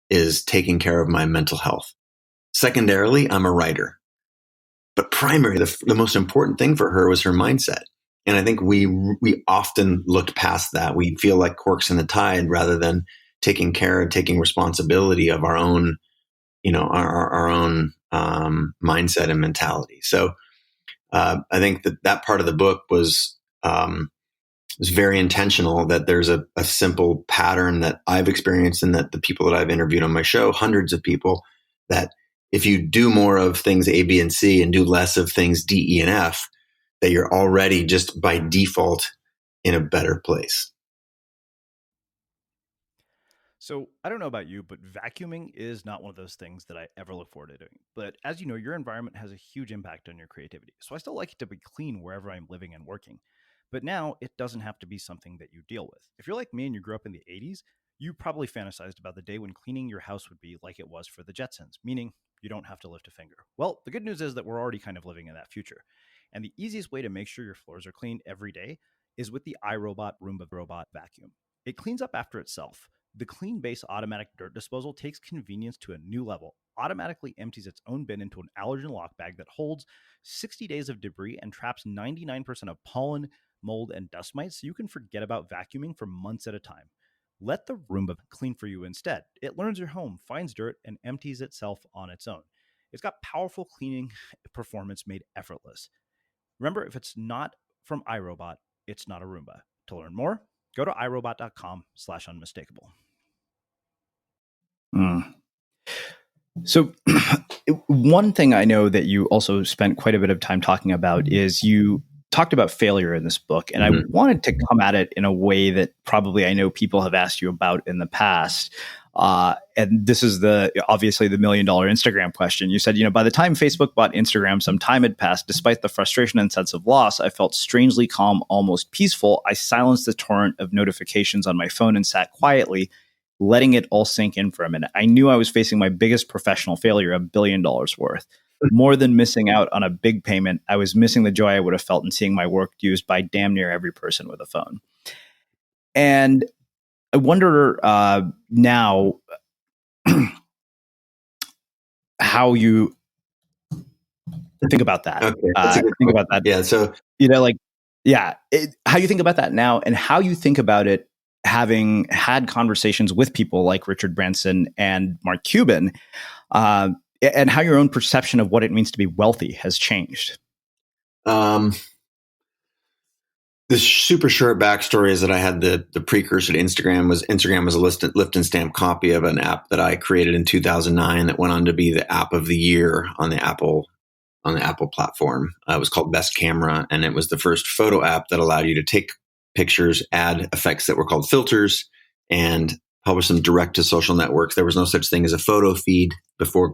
is taking care of my mental health. Secondarily, I'm a writer. But primary, the most important thing for her was her mindset. And I think we often looked past that. We feel like corks in the tide rather than taking care and taking responsibility of our own, our own mindset and mentality. So I think that part of the book was very intentional, that there's a simple pattern that I've experienced and that the people that I've interviewed on my show, hundreds of people, that if you do more of things A, B, and C and do less of things D, E, and F, that you're already just by default in a better place. So I don't know about you, but vacuuming is not one of those things that I ever look forward to doing. But as you know, your environment has a huge impact on your creativity. So I still like it to be clean wherever I'm living and working. But now it doesn't have to be something that you deal with. If you're like me and you grew up in the 80s, you probably fantasized about the day when cleaning your house would be like it was for the Jetsons, meaning you don't have to lift a finger. Well, the good news is that we're already kind of living in that future. And the easiest way to make sure your floors are clean every day is with the iRobot Roomba Robot Vacuum. It cleans up after itself. The Clean Base automatic dirt disposal takes convenience to a new level, automatically empties its own bin into an allergen lock bag that holds 60 days of debris and traps 99% of pollen, mold, and dust mites, so you can forget about vacuuming for months at a time. Let the Roomba clean for you instead. It learns your home, finds dirt, and empties itself on its own. It's got powerful cleaning performance made effortless. Remember, if it's not from iRobot, it's not a Roomba. To learn more, go to irobot.com/unmistakable. So one thing I know that you also spent quite a bit of time talking about is you talked about failure in this book. And I wanted to come at it in a way that probably I know people have asked you about in the past. And this is obviously the $1 million Instagram question. You said, by the time Facebook bought Instagram, some time had passed. Despite the frustration and sense of loss, I felt strangely calm, almost peaceful. I silenced the torrent of notifications on my phone and sat quietly, letting it all sink in for a minute. I knew I was facing my biggest professional failure, $1 billion worth. More than missing out on a big payment, I was missing the joy I would have felt in seeing my work used by damn near every person with a phone. And I wonder now how you think about that. Okay, think about that. Yeah. So, how you think about that now and how you think about it having had conversations with people like Richard Branson and Mark Cuban, and how your own perception of what it means to be wealthy has changed. The super short backstory is that I had the precursor to Instagram was a lift and stamp copy of an app that I created in 2009 that went on to be the app of the year on the Apple platform. It was called Best Camera, and it was the first photo app that allowed you to take pictures, add effects that were called filters, and publish them direct to social networks. There was no such thing as a photo feed before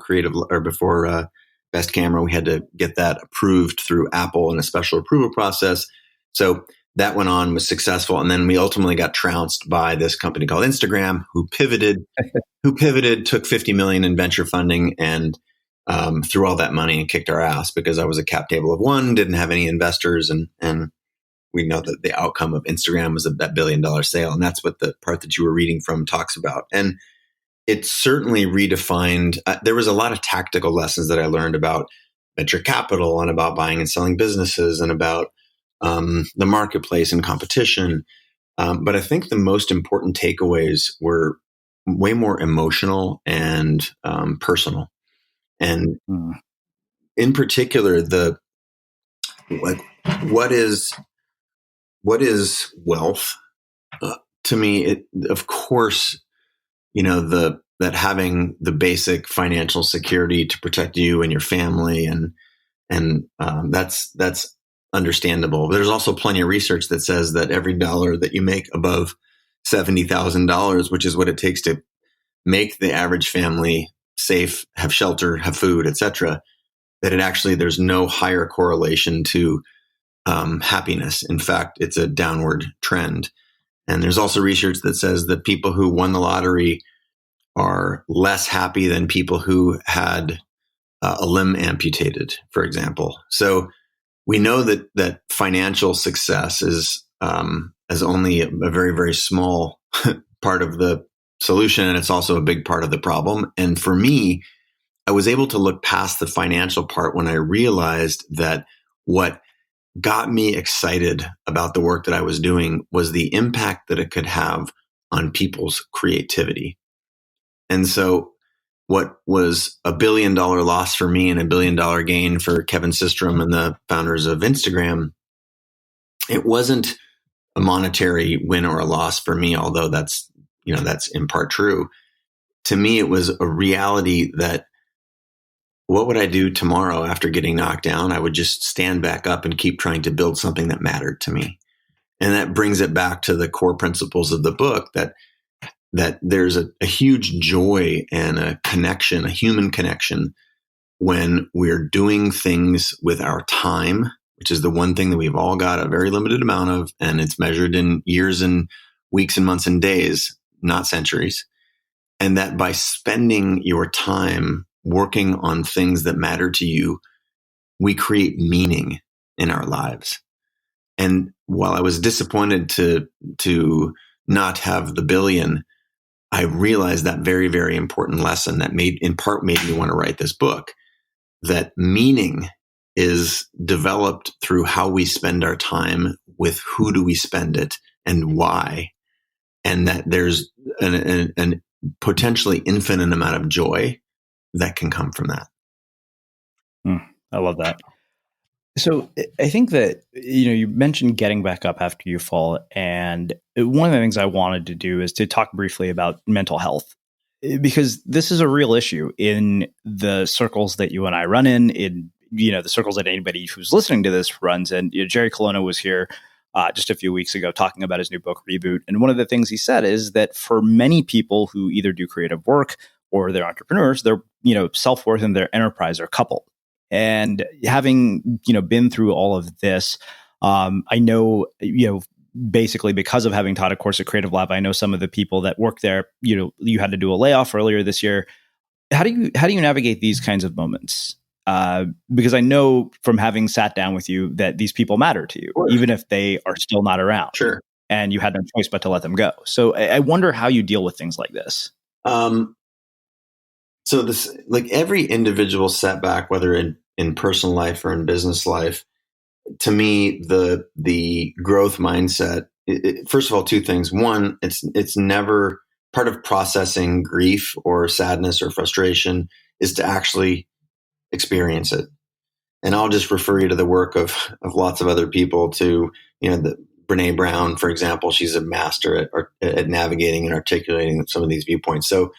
Best Camera. We had to get that approved through Apple in a special approval process. So that went on, was successful. And then we ultimately got trounced by this company called Instagram, who pivoted, took 50 million in venture funding and threw all that money and kicked our ass because I was a cap table of one, didn't have any investors. And we know that the outcome of Instagram was that $1 billion sale. And that's what the part that you were reading from talks about. And it certainly redefined, there was a lot of tactical lessons that I learned about venture capital and about buying and selling businesses and about the marketplace and competition. But I think the most important takeaways were way more emotional and personal. And in particular, what is wealth? To me, of course, that having the basic financial security to protect you and your family, and that's understandable. But there's also plenty of research that says that every dollar that you make above $70,000, which is what it takes to make the average family safe, have shelter, have food, etc., that there's no higher correlation to happiness. In fact, it's a downward trend. And there's also research that says that people who won the lottery are less happy than people who had a limb amputated, for example. So we know that financial success is only a very, very small part of the solution, and it's also a big part of the problem. And for me, I was able to look past the financial part when I realized that what got me excited about the work that I was doing was the impact that it could have on people's creativity. And so what was $1 billion loss for me and $1 billion gain for Kevin Systrom and the founders of Instagram, it wasn't a monetary win or a loss for me, although that's in part true. To me, it was a reality that what would I do tomorrow after getting knocked down? I would just stand back up and keep trying to build something that mattered to me. And that brings it back to the core principles of the book that there's a huge joy and a connection, a human connection, when we're doing things with our time, which is the one thing that we've all got a very limited amount of, and it's measured in years and weeks and months and days, not centuries. And that by spending your time working on things that matter to you, we create meaning in our lives. And while I was disappointed to not have the billion, I realized that very, very important lesson that made me want to write this book, that meaning is developed through how we spend our time, with who do we spend it and why. And that there's an potentially infinite amount of joy that can come from that. I love that. So I think that, you mentioned getting back up after you fall. And one of the things I wanted to do is to talk briefly about mental health, because this is a real issue in the circles that you and I run in the circles that anybody who's listening to this runs in. Jerry Colonna was here just a few weeks ago talking about his new book, Reboot. And one of the things he said is that for many people who either do creative work or they're entrepreneurs, their self-worth and their enterprise are coupled. And having, been through all of this, I know, basically because of having taught a course at Creative Lab, I know some of the people that work there. You had to do a layoff earlier this year. How do you navigate these kinds of moments? Because I know from having sat down with you that these people matter to you, even if they are still not around. Sure. And you had no choice but to let them go. So I wonder how you deal with things like this. So this, like every individual setback, whether in personal life or in business life, to me, the growth mindset, first of all, two things. One, it's never part of processing grief or sadness or frustration is to actually experience it. And I'll just refer you to the work of lots of other people, to, the Brene Brown, for example, she's a master at navigating and articulating some of these viewpoints. So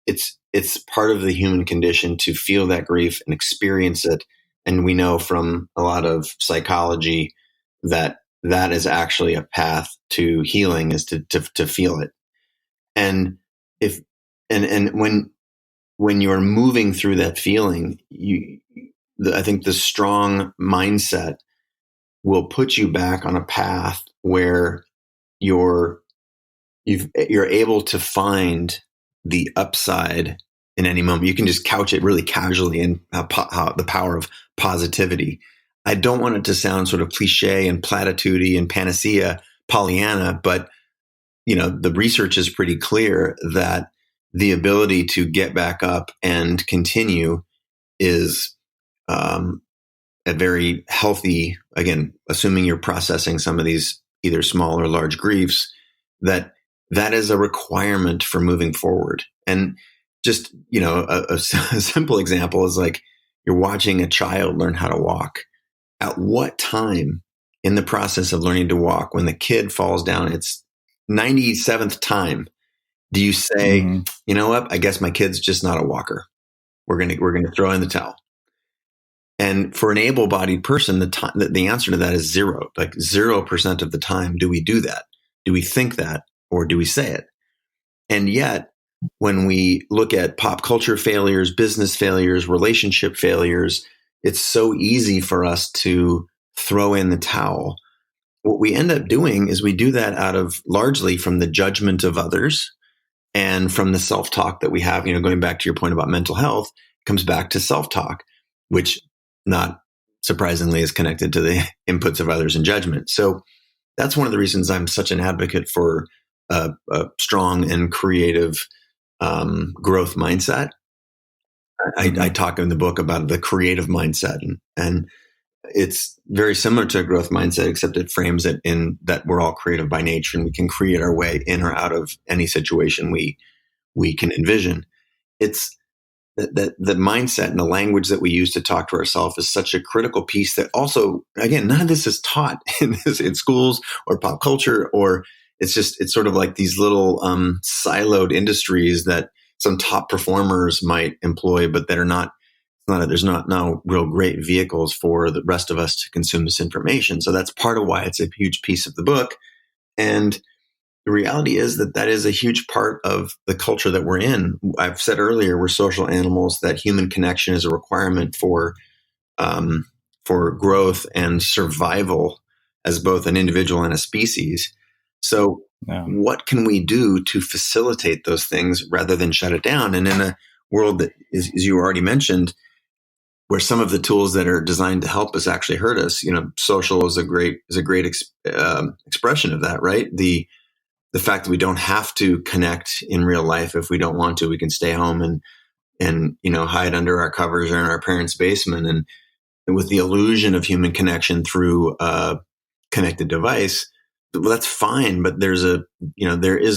it's part of the human condition to feel that grief and experience it. And we know from a lot of psychology that that is actually a path to healing, is to feel it. And if and when you're moving through that feeling, I think the strong mindset will put you back on a path where you're able to find the upside in any moment. You can just couch it really casually in the power of positivity. I don't want it to sound sort of cliche and platitudey and panacea Pollyanna, but the research is pretty clear that the ability to get back up and continue is a very healthy, again, assuming you're processing some of these either small or large griefs, that is a requirement for moving forward. And just, a simple example is like you're watching a child learn how to walk. At what time in the process of learning to walk, when the kid falls down, it's 97th time, do you say, you know what, I guess my kid's just not a walker. We're going to throw in the towel. And for an able-bodied person, the answer to that is zero. Like 0% of the time do we do that. Do we think that, or do we say it? And yet, when we look at pop culture failures, business failures, relationship failures, it's so easy for us to throw in the towel. What we end up doing is we do that largely from the judgment of others and from the self-talk that we have. Going back to your point about mental health, comes back to self-talk, which not surprisingly is connected to the inputs of others and judgment. So that's one of the reasons I'm such an advocate for a strong and creative growth mindset. I talk in the book about the creative mindset, and it's very similar to a growth mindset, except it frames it in that we're all creative by nature and we can create our way in or out of any situation we can envision. It's the mindset and the language that we use to talk to ourselves is such a critical piece that also, again, none of this is taught in schools or pop culture, or it's sort of like these little siloed industries that some top performers might employ, but that are not, there's not now real great vehicles for the rest of us to consume this information. So that's part of why it's a huge piece of the book. And the reality is that is a huge part of the culture that we're in. I've said earlier, we're social animals, that human connection is a requirement for growth and survival as both an individual and a species. So what can we do to facilitate those things rather than shut it down? And in a world that is, as you already mentioned, where some of the tools that are designed to help us actually hurt us, social is a great expression of that, right? The fact that we don't have to connect in real life if we don't want to. We can stay home and hide under our covers or in our parents' basement, and with the illusion of human connection through a connected device. Well, that's fine, but there is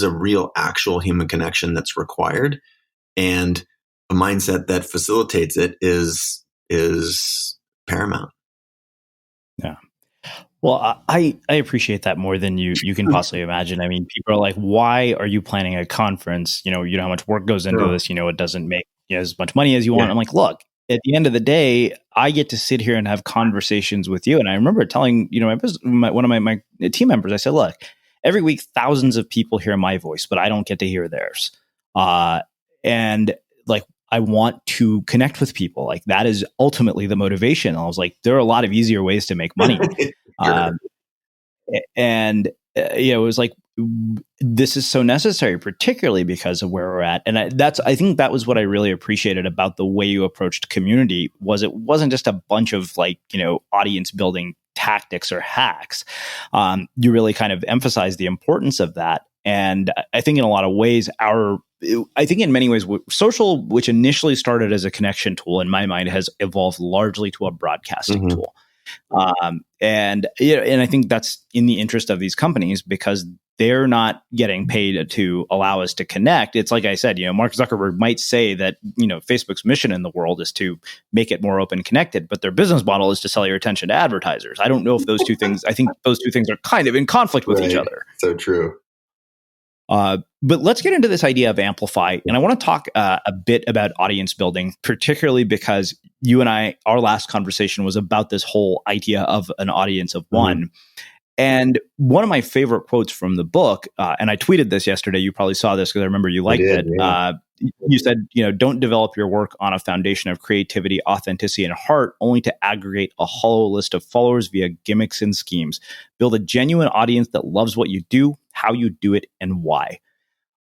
a real actual human connection that's required, and a mindset that facilitates it is paramount. Yeah. Well, I appreciate that more than you can possibly imagine. I mean, people are like, why are you planning a conference? You know how much work goes into this. It doesn't make as much money as you want. I'm like, look, at the end of the day, I get to sit here and have conversations with you. And I remember telling, one of my team members, I said, look, every week, thousands of people hear my voice, but I don't get to hear theirs. And like, I want to connect with people. Like, that is ultimately the motivation. And I was like, there are a lot of easier ways to make money. It was like, this is so necessary, particularly because of where we're at. And I think that was what I really appreciated about the way you approached community. It wasn't just a bunch of audience building tactics or hacks. You really kind of emphasized the importance of that. And I think in a lot of ways, in many ways, social, which initially started as a connection tool, in my mind, has evolved largely to a broadcasting tool. And I think that's in the interest of these companies because they're not getting paid to allow us to connect. It's like I said, Mark Zuckerberg might say that, Facebook's mission in the world is to make it more open connected, but their business model is to sell your attention to advertisers. I don't know if those two things, I think those two things are kind of in conflict with each other. So true. But let's get into this idea of amplify. And I want to talk a bit about audience building, particularly because you and I, our last conversation was about this whole idea of an audience of one. And one of my favorite quotes from the book, and I tweeted this yesterday, you probably saw this because I remember you liked it. Yeah. You said, don't develop your work on a foundation of creativity, authenticity, and heart, only to aggregate a hollow list of followers via gimmicks and schemes. Build a genuine audience that loves what you do, how you do it, and why.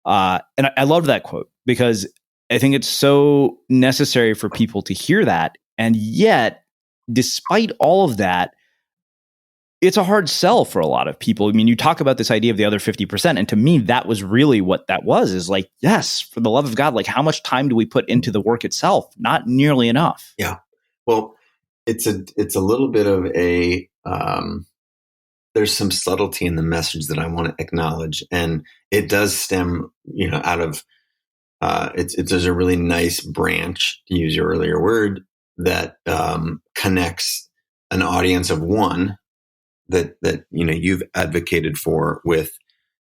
And I love that quote because I think it's so necessary for people to hear that. And yet, despite all of that, it's a hard sell for a lot of people. I mean, you talk about this idea of the other 50%. And to me, that was really what that was, is like, yes, for the love of God, like how much time do we put into the work itself? Not nearly enough. Yeah. Well, it's a little bit of a, there's some subtlety in the message that I want to acknowledge. And it does stem, out of, there's a really nice branch, to use your earlier word, that connects an audience of one that you've advocated for with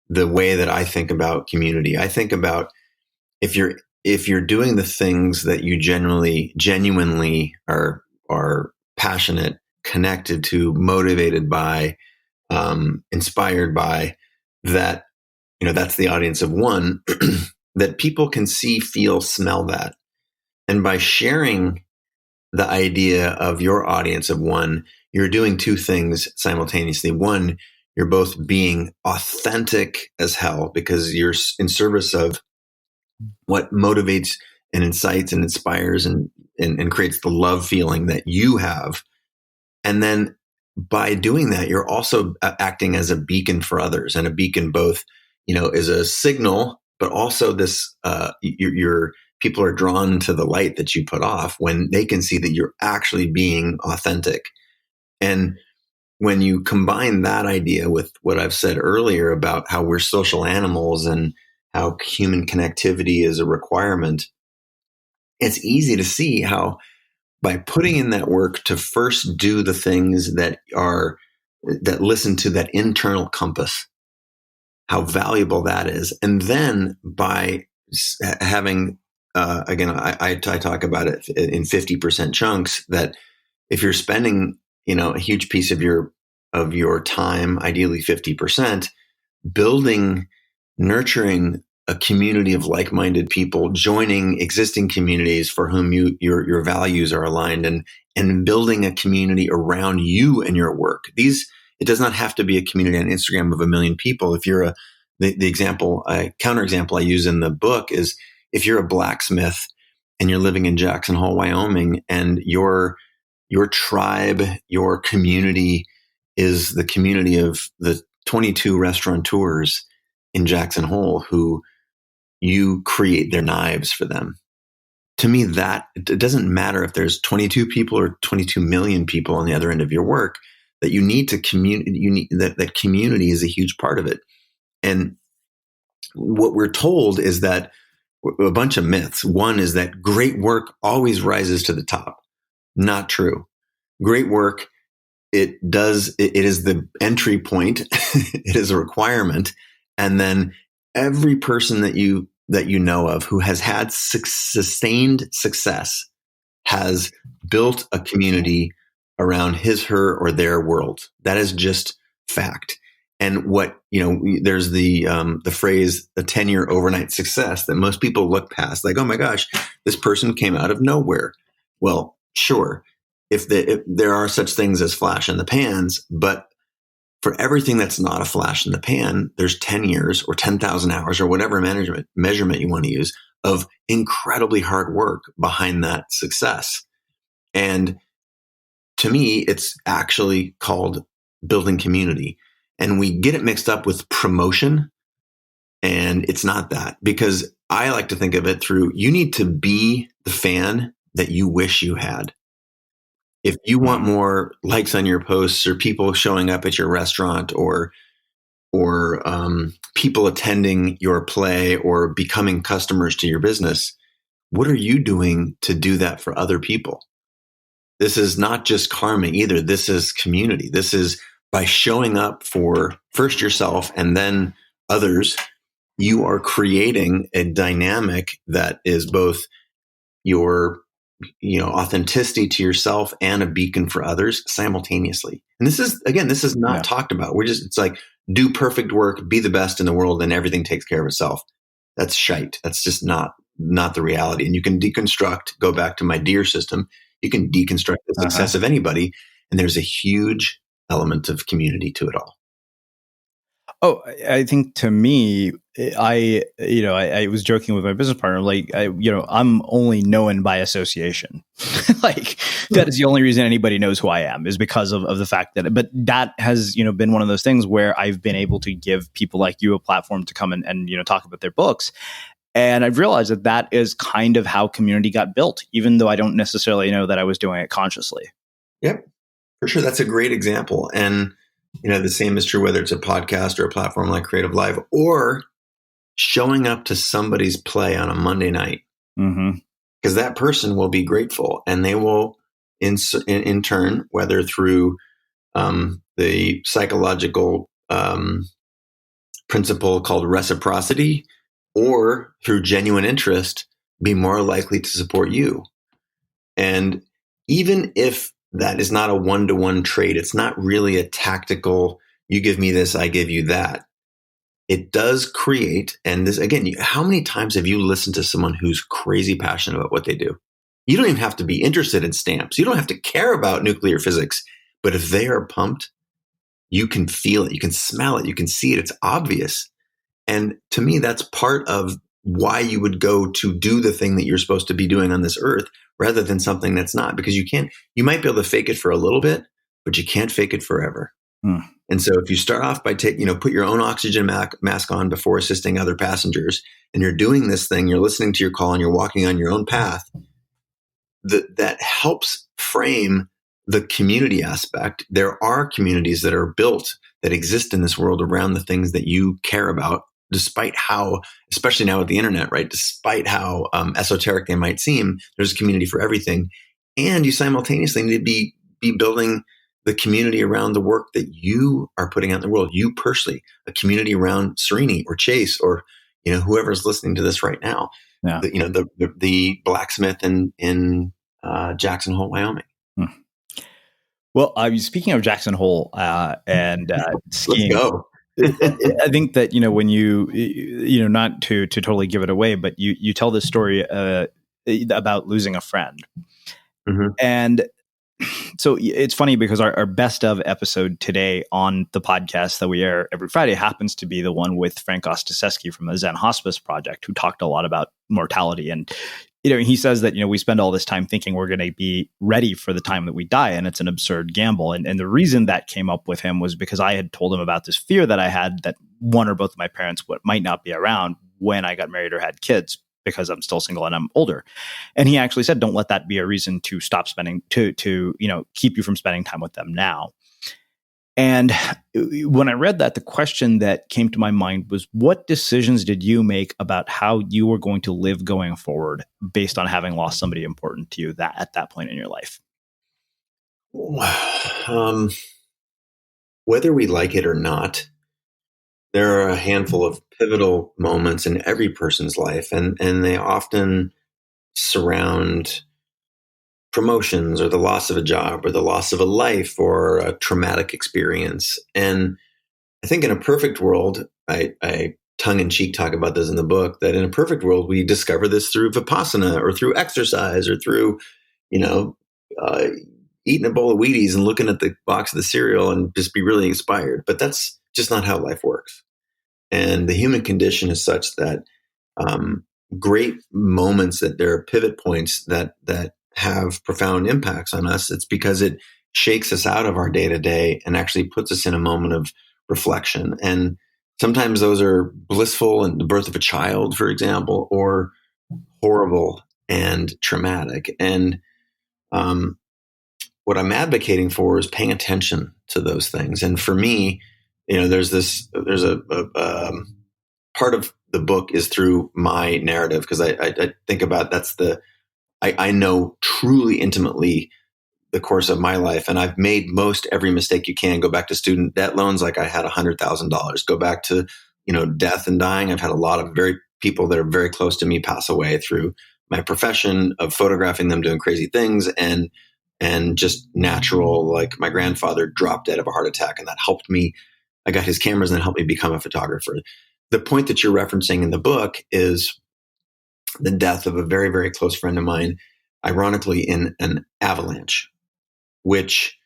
the way that I think about community. I think about if you're doing the things that you genuinely are passionate, connected to, motivated by, inspired by, that that's the audience of one that people can see, feel, smell that. And by sharing the idea of your audience of one, you're doing two things simultaneously. One, you're both being authentic as hell because you're in service of what motivates and incites and inspires and creates the love feeling that you have. And then by doing that, you're also acting as a beacon for others, and a beacon both, is a signal, but also this, your people are drawn to the light that you put off when they can see that you're actually being authentic. And when you combine that idea with what I've said earlier about how we're social animals and how human connectivity is a requirement, it's easy to see how by putting in that work to first do the things that listen to that internal compass, how valuable that is. And then by having, again, I talk about it in 50% chunks, that if you're spending, a huge piece of your time, ideally 50%, building, nurturing a community of like-minded people, joining existing communities for whom your values are aligned, and building a community around you and your work. It does not have to be a community on Instagram of 1 million people. If you're the example, counterexample I use in the book is if you're a blacksmith and you're living in Jackson Hole, Wyoming, and your tribe, your community is the community of the 22 restaurateurs in Jackson Hole who you create their knives for them. To me, that it doesn't matter if there's 22 people or 22 million people on the other end of your work, that you need to that community is a huge part of it. And what we're told is that a bunch of myths. One is that great work always rises to the top. Not true. Great work, it is the entry point. It is a requirement. And then every person that you know of who has had sustained success has built a community around his, her, or their world. That is just fact. And what, there's the phrase, a 10-year overnight success, that most people look past, like, oh my gosh, this person came out of nowhere. Well, sure, if there are such things as flash in the pans, but for everything that's not a flash in the pan, there's 10 years or 10,000 hours or whatever measurement you want to use of incredibly hard work behind that success. And to me, it's actually called building community. And we get it mixed up with promotion. And it's not that, because I like to think of it through, you need to be the fan that you wish you had. If you want more likes on your posts or people showing up at your restaurant or people attending your play or becoming customers to your business, what are you doing to do that for other people? This is not just karma either. This is community. This is by showing up for first yourself and then others, you are creating a dynamic that is both your authenticity to yourself and a beacon for others simultaneously. And this is not talked about. It's like, do perfect work, be the best in the world, and everything takes care of itself. That's shite. That's just not the reality. And you can deconstruct, go back to my DEAR system. You can deconstruct the success of anybody. And there's a huge element of community to it all. Oh, I think to me, I was joking with my business partner, like, I'm only known by association. Like, that is the only reason anybody knows who I am, is because of the fact that, but that has, been one of those things where I've been able to give people like you a platform to come and talk about their books. And I've realized that is kind of how community got built, even though I don't necessarily know that I was doing it consciously. Yep, for sure. That's a great example. And the same is true whether it's a podcast or a platform like Creative Live or showing up to somebody's play on a Monday night. Because that person will be grateful, and they will, in turn, whether through the psychological principle called reciprocity or through genuine interest, be more likely to support you. And even if that is not a one-to-one trade, it's not really a tactical, you give me this, I give you that. It does create, and this, again, how many times have you listened to someone who's crazy passionate about what they do? You don't even have to be interested in stamps. You don't have to care about nuclear physics. But if they are pumped, you can feel it, you can smell it, you can see it, it's obvious. And to me, that's part of why you would go to do the thing that you're supposed to be doing on this earth rather than something that's not, because you might be able to fake it for a little bit, but you can't fake it forever. And so if you start off by put your own oxygen mask on before assisting other passengers, and you're doing this thing, you're listening to your call and you're walking on your own path, that helps frame the community aspect. There are communities that are built that exist in this world around the things that you care about, despite how, especially now with the internet, right? Despite how esoteric they might seem, there's a community for everything. And you simultaneously need to be building the community around the work that you are putting out in the world. You personally, a community around Serini or Chase or whoever's listening to this right now. Yeah. The blacksmith in Jackson Hole, Wyoming. Well, I was speaking of Jackson Hole and skiing. Let's go. I think that when you not to totally give it away, but you tell this story about losing a friend, and so it's funny because our best of episode today on the podcast that we air every Friday happens to be the one with Frank Ostaseski from the Zen Hospice Project, who talked a lot about mortality. And he says that we spend all this time thinking we're going to be ready for the time that we die, and it's an absurd gamble. And the reason that came up with him was because I had told him about this fear that I had that one or both of my parents might not be around when I got married or had kids, because I'm still single and I'm older. And he actually said, don't let that be a reason to stop spending, to keep you from spending time with them now. And when I read that, the question that came to my mind was, what decisions did you make about how you were going to live going forward based on having lost somebody important to you at that point in your life? Whether we like it or not, there are a handful of pivotal moments in every person's life, and they often surround promotions or the loss of a job or the loss of a life or a traumatic experience. And I think in a perfect world, I tongue-in-cheek talk about this in the book, that in a perfect world, we discover this through Vipassana or through exercise or through, eating a bowl of Wheaties and looking at the box of the cereal and just be really inspired. But that's just not how life works. And the human condition is such that great moments, that there are pivot points that have profound impacts on us. It's because it shakes us out of our day-to-day and actually puts us in a moment of reflection. And sometimes those are blissful, and the birth of a child, for example, or horrible and traumatic. And what I'm advocating for is paying attention to those things. And for me, there's a part of the book is through my narrative, because I think about I know truly intimately the course of my life, and I've made most every mistake you can. Go back to student debt loans, like I had $100,000. Go back to death and dying. I've had a lot of people that are very close to me pass away through my profession of photographing them doing crazy things, and just natural, like my grandfather dropped dead of a heart attack, and that helped me. I got his cameras and that helped me become a photographer. The point that you're referencing in the book is the death of a very, very close friend of mine, ironically in an avalanche, which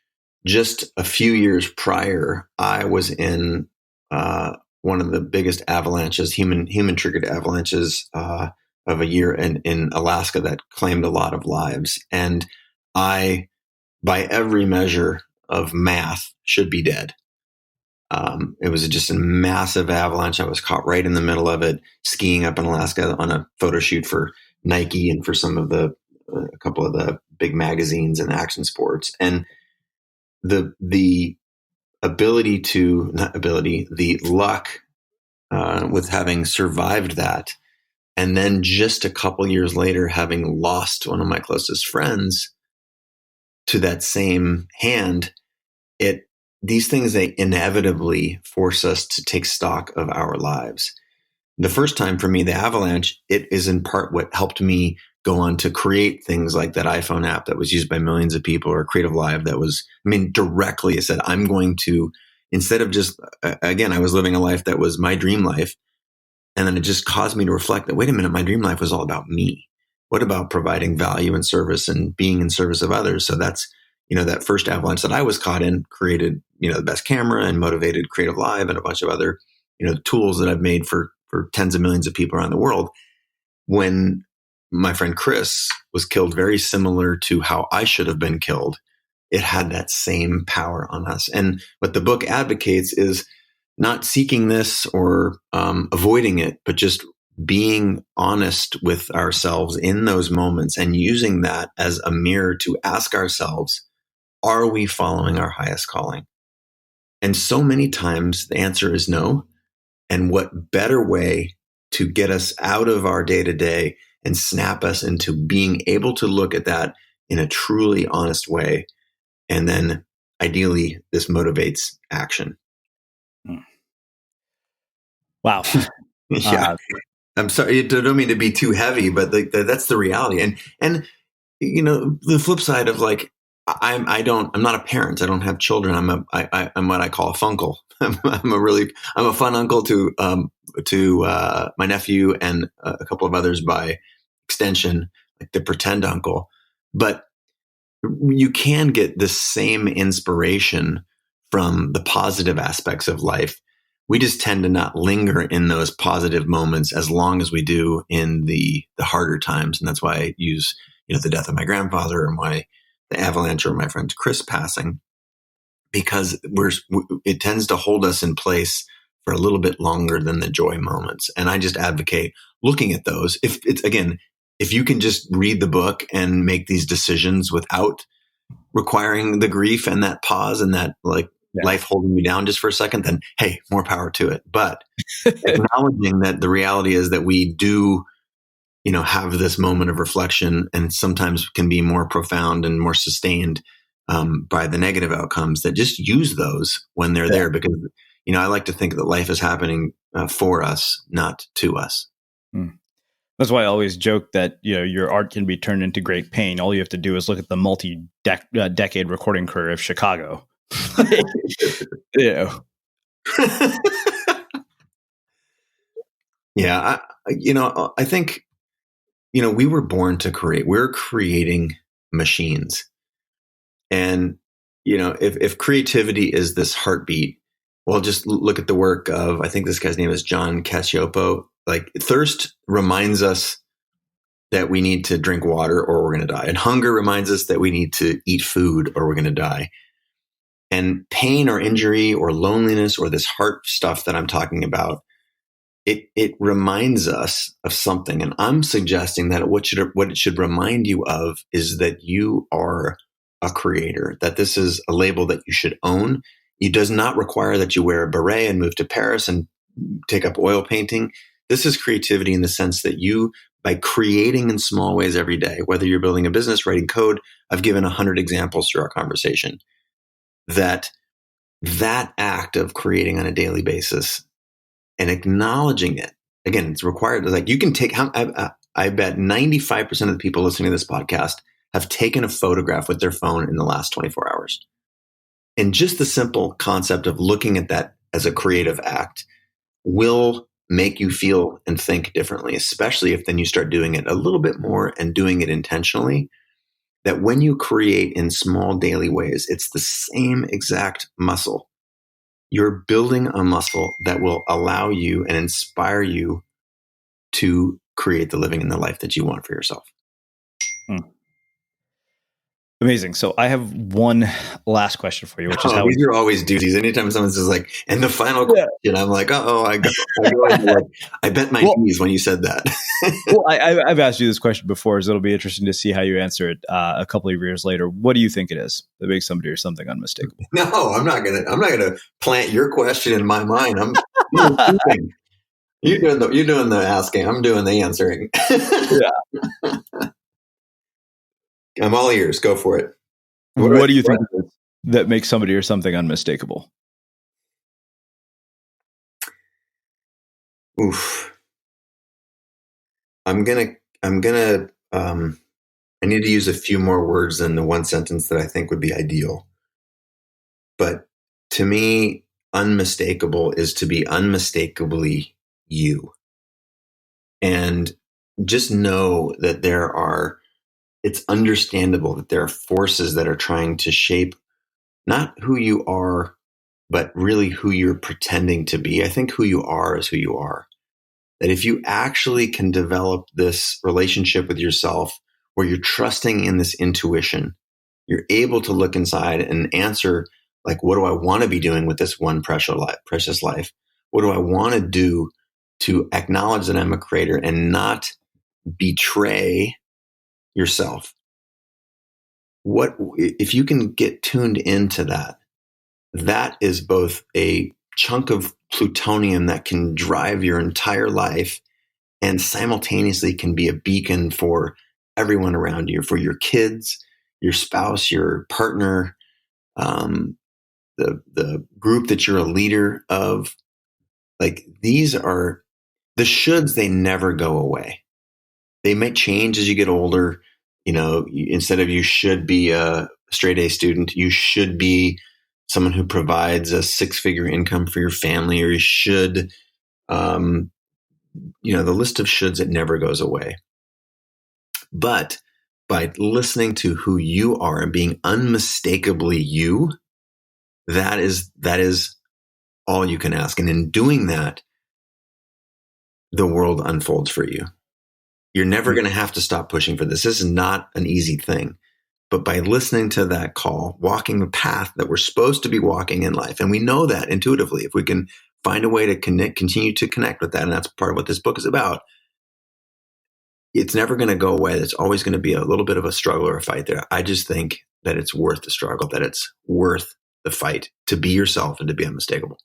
just a few years prior, I was in one of the biggest avalanches, human triggered avalanches of a year in Alaska that claimed a lot of lives. And I, by every measure of math, should be dead. It was just a massive avalanche. I was caught right in the middle of it, skiing up in Alaska on a photo shoot for Nike and for a couple of the big magazines and action sports. And the luck with having survived that, and then just a couple years later, having lost one of my closest friends to that same hand, these things, they inevitably force us to take stock of our lives. The first time for me, the avalanche, it is in part what helped me go on to create things like that iPhone app that was used by millions of people, or Creative Live that was, directly I said, I'm going to, instead of just, again, I was living a life that was my dream life. And then it just caused me to reflect that, wait a minute, my dream life was all about me. What about providing value and service and being in service of others? So that's, that first avalanche that I was caught in created, the best camera and motivated Creative Live and a bunch of other, tools that I've made for tens of millions of people around the world. When my friend Chris was killed, very similar to how I should have been killed, it had that same power on us. And what the book advocates is not seeking this or avoiding it, but just being honest with ourselves in those moments and using that as a mirror to ask ourselves, are we following our highest calling? And so many times the answer is no. And what better way to get us out of our day-to-day and snap us into being able to look at that in a truly honest way. And then ideally, this motivates action. Wow. Yeah. I'm sorry, I don't mean to be too heavy, but that's the reality. And the flip side of like, I'm not a parent. I don't have children. I'm what I call a funkle. I'm a fun uncle to my nephew and a couple of others by extension, like the pretend uncle. But you can get the same inspiration from the positive aspects of life. We just tend to not linger in those positive moments as long as we do in the harder times. And that's why I use, the death of my grandfather or the avalanche or my friend Chris passing, because it tends to hold us in place for a little bit longer than the joy moments. And I just advocate looking at those. If you can just read the book and make these decisions without requiring the grief and that pause and that life holding you down just for a second, then hey, more power to it. But acknowledging that the reality is that we do, have this moment of reflection, and sometimes can be more profound and more sustained by the negative outcomes, that just use those when they're there, because, I like to think that life is happening for us, not to us. That's why I always joke that, your art can be turned into great pain. All you have to do is look at the multi-decade recording career of Chicago. Yeah. Yeah. I think, we were born to create. We're creating machines. And, if creativity is this heartbeat, well, just look at the work of, I think this guy's name is John Cacioppo. Like, thirst reminds us that we need to drink water or we're going to die. And hunger reminds us that we need to eat food or we're going to die. And pain or injury or loneliness or this heart stuff that I'm talking about, it reminds us of something. And I'm suggesting that what it should remind you of is that you are a creator, that this is a label that you should own. It does not require that you wear a beret and move to Paris and take up oil painting. This is creativity in the sense that you, by creating in small ways every day, whether you're building a business, writing code, I've given 100 examples through our conversation, that act of creating on a daily basis and acknowledging it, again, it's required. Like you can take, I bet 95% of the people listening to this podcast have taken a photograph with their phone in the last 24 hours. And just the simple concept of looking at that as a creative act will make you feel and think differently, especially if then you start doing it a little bit more and doing it intentionally. That when you create in small daily ways, it's the same exact muscle. You're building a muscle that will allow you and inspire you to create the living and the life that you want for yourself. Amazing. So I have one last question for you, which is how these are always doozies. Anytime someone says like, and the final question, I'm like, I bent my knees when you said that. Well, I've asked you this question before, so it'll be interesting to see how you answer it a couple of years later. What do you think it is that makes somebody or something unmistakable? No, I'm not gonna plant your question in my mind. You're doing the asking. I'm doing the answering. Yeah. I'm all ears. Go for it. What do you think it is that makes somebody or something unmistakable? Oof. I need to use a few more words than the one sentence that I think would be ideal. But to me, unmistakable is to be unmistakably you. And just know that it's understandable that there are forces that are trying to shape not who you are, but really who you're pretending to be. I think who you are is who you are. That if you actually can develop this relationship with yourself where you're trusting in this intuition, you're able to look inside and answer, like, what do I want to be doing with this one precious life? What do I want to do to acknowledge that I'm a creator and not betray yourself? What if you can get tuned into that? That is both a chunk of plutonium that can drive your entire life and simultaneously can be a beacon for everyone around you, for your kids, your spouse, your partner, the group that you're a leader of. Like, these are the shoulds. They never go away. They might change as you get older. You know, instead of you should be a straight A student, you should be someone who provides a 6-figure income for your family, or you should, the list of shoulds, it never goes away. But by listening to who you are and being unmistakably you, that is all you can ask. And in doing that, the world unfolds for you. You're never going to have to stop pushing for this. This is not an easy thing. But by listening to that call, walking the path that we're supposed to be walking in life, and we know that intuitively, if we can find a way to continue to connect with that, and that's part of what this book is about, it's never going to go away. It's always going to be a little bit of a struggle or a fight there. I just think that it's worth the struggle, that it's worth the fight to be yourself and to be unmistakable.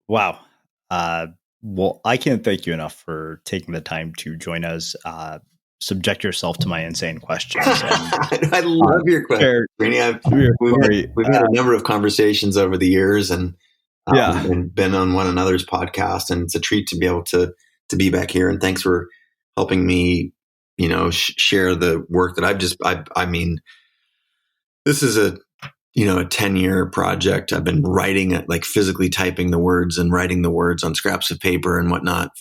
Wow. Well, I can't thank you enough for taking the time to join us. Subject yourself to my insane questions. I love your question. We've had a number of conversations over the years, and been on one another's podcast, and it's a treat to be able to be back here. And thanks for helping me, share the work that I mean, this is a 10-year project. I've been writing it, like physically typing the words and writing the words on scraps of paper and whatnot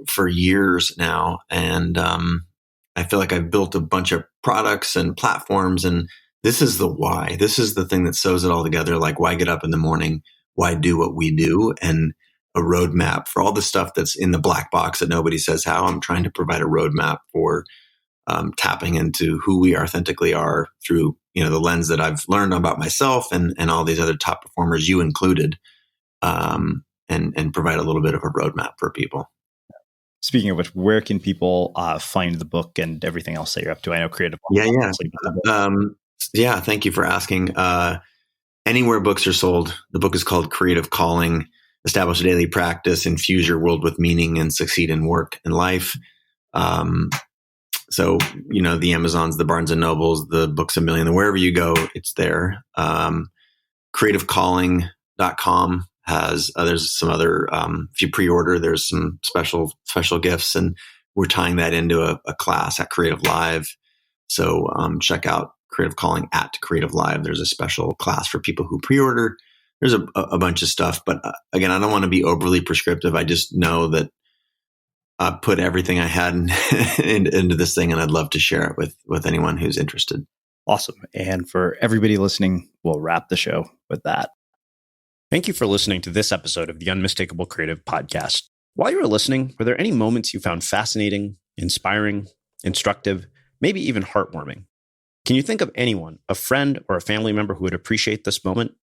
for years now. And I feel like I've built a bunch of products and platforms, and this is the why. This is the thing that sews it all together. Like, why get up in the morning? Why do what we do? And a roadmap for all the stuff that's in the black box that nobody says how. I'm trying to provide a roadmap for tapping into who we authentically are through, the lens that I've learned about myself and all these other top performers, you included, and provide a little bit of a roadmap for people. Speaking of which, where can people find the book and everything else that you're up to? I know Creative. Yeah. Thank you for asking. Anywhere books are sold. The book is called Creative Calling: Establish a Daily Practice, Infuse Your World with Meaning, and Succeed in Work and Life. So, the Amazons, the Barnes and Nobles, the Books A Million, wherever you go, it's there. CreativeCalling.com has, there's some other, if you pre-order, there's some special gifts, and we're tying that into a class at Creative Live. So, check out Creative Calling at Creative Live. There's a special class for people who pre-order. There's a bunch of stuff, but again, I don't want to be overly prescriptive. I just know that I put everything I had into this thing, and I'd love to share it with anyone who's interested. Awesome. And for everybody listening, we'll wrap the show with that. Thank you for listening to this episode of the Unmistakable Creative Podcast. While you were listening, were there any moments you found fascinating, inspiring, instructive, maybe even heartwarming? Can you think of anyone, a friend or a family member who would appreciate this moment?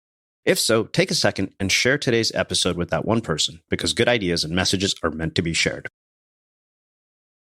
If so, take a second and share today's episode with that one person, because good ideas and messages are meant to be shared.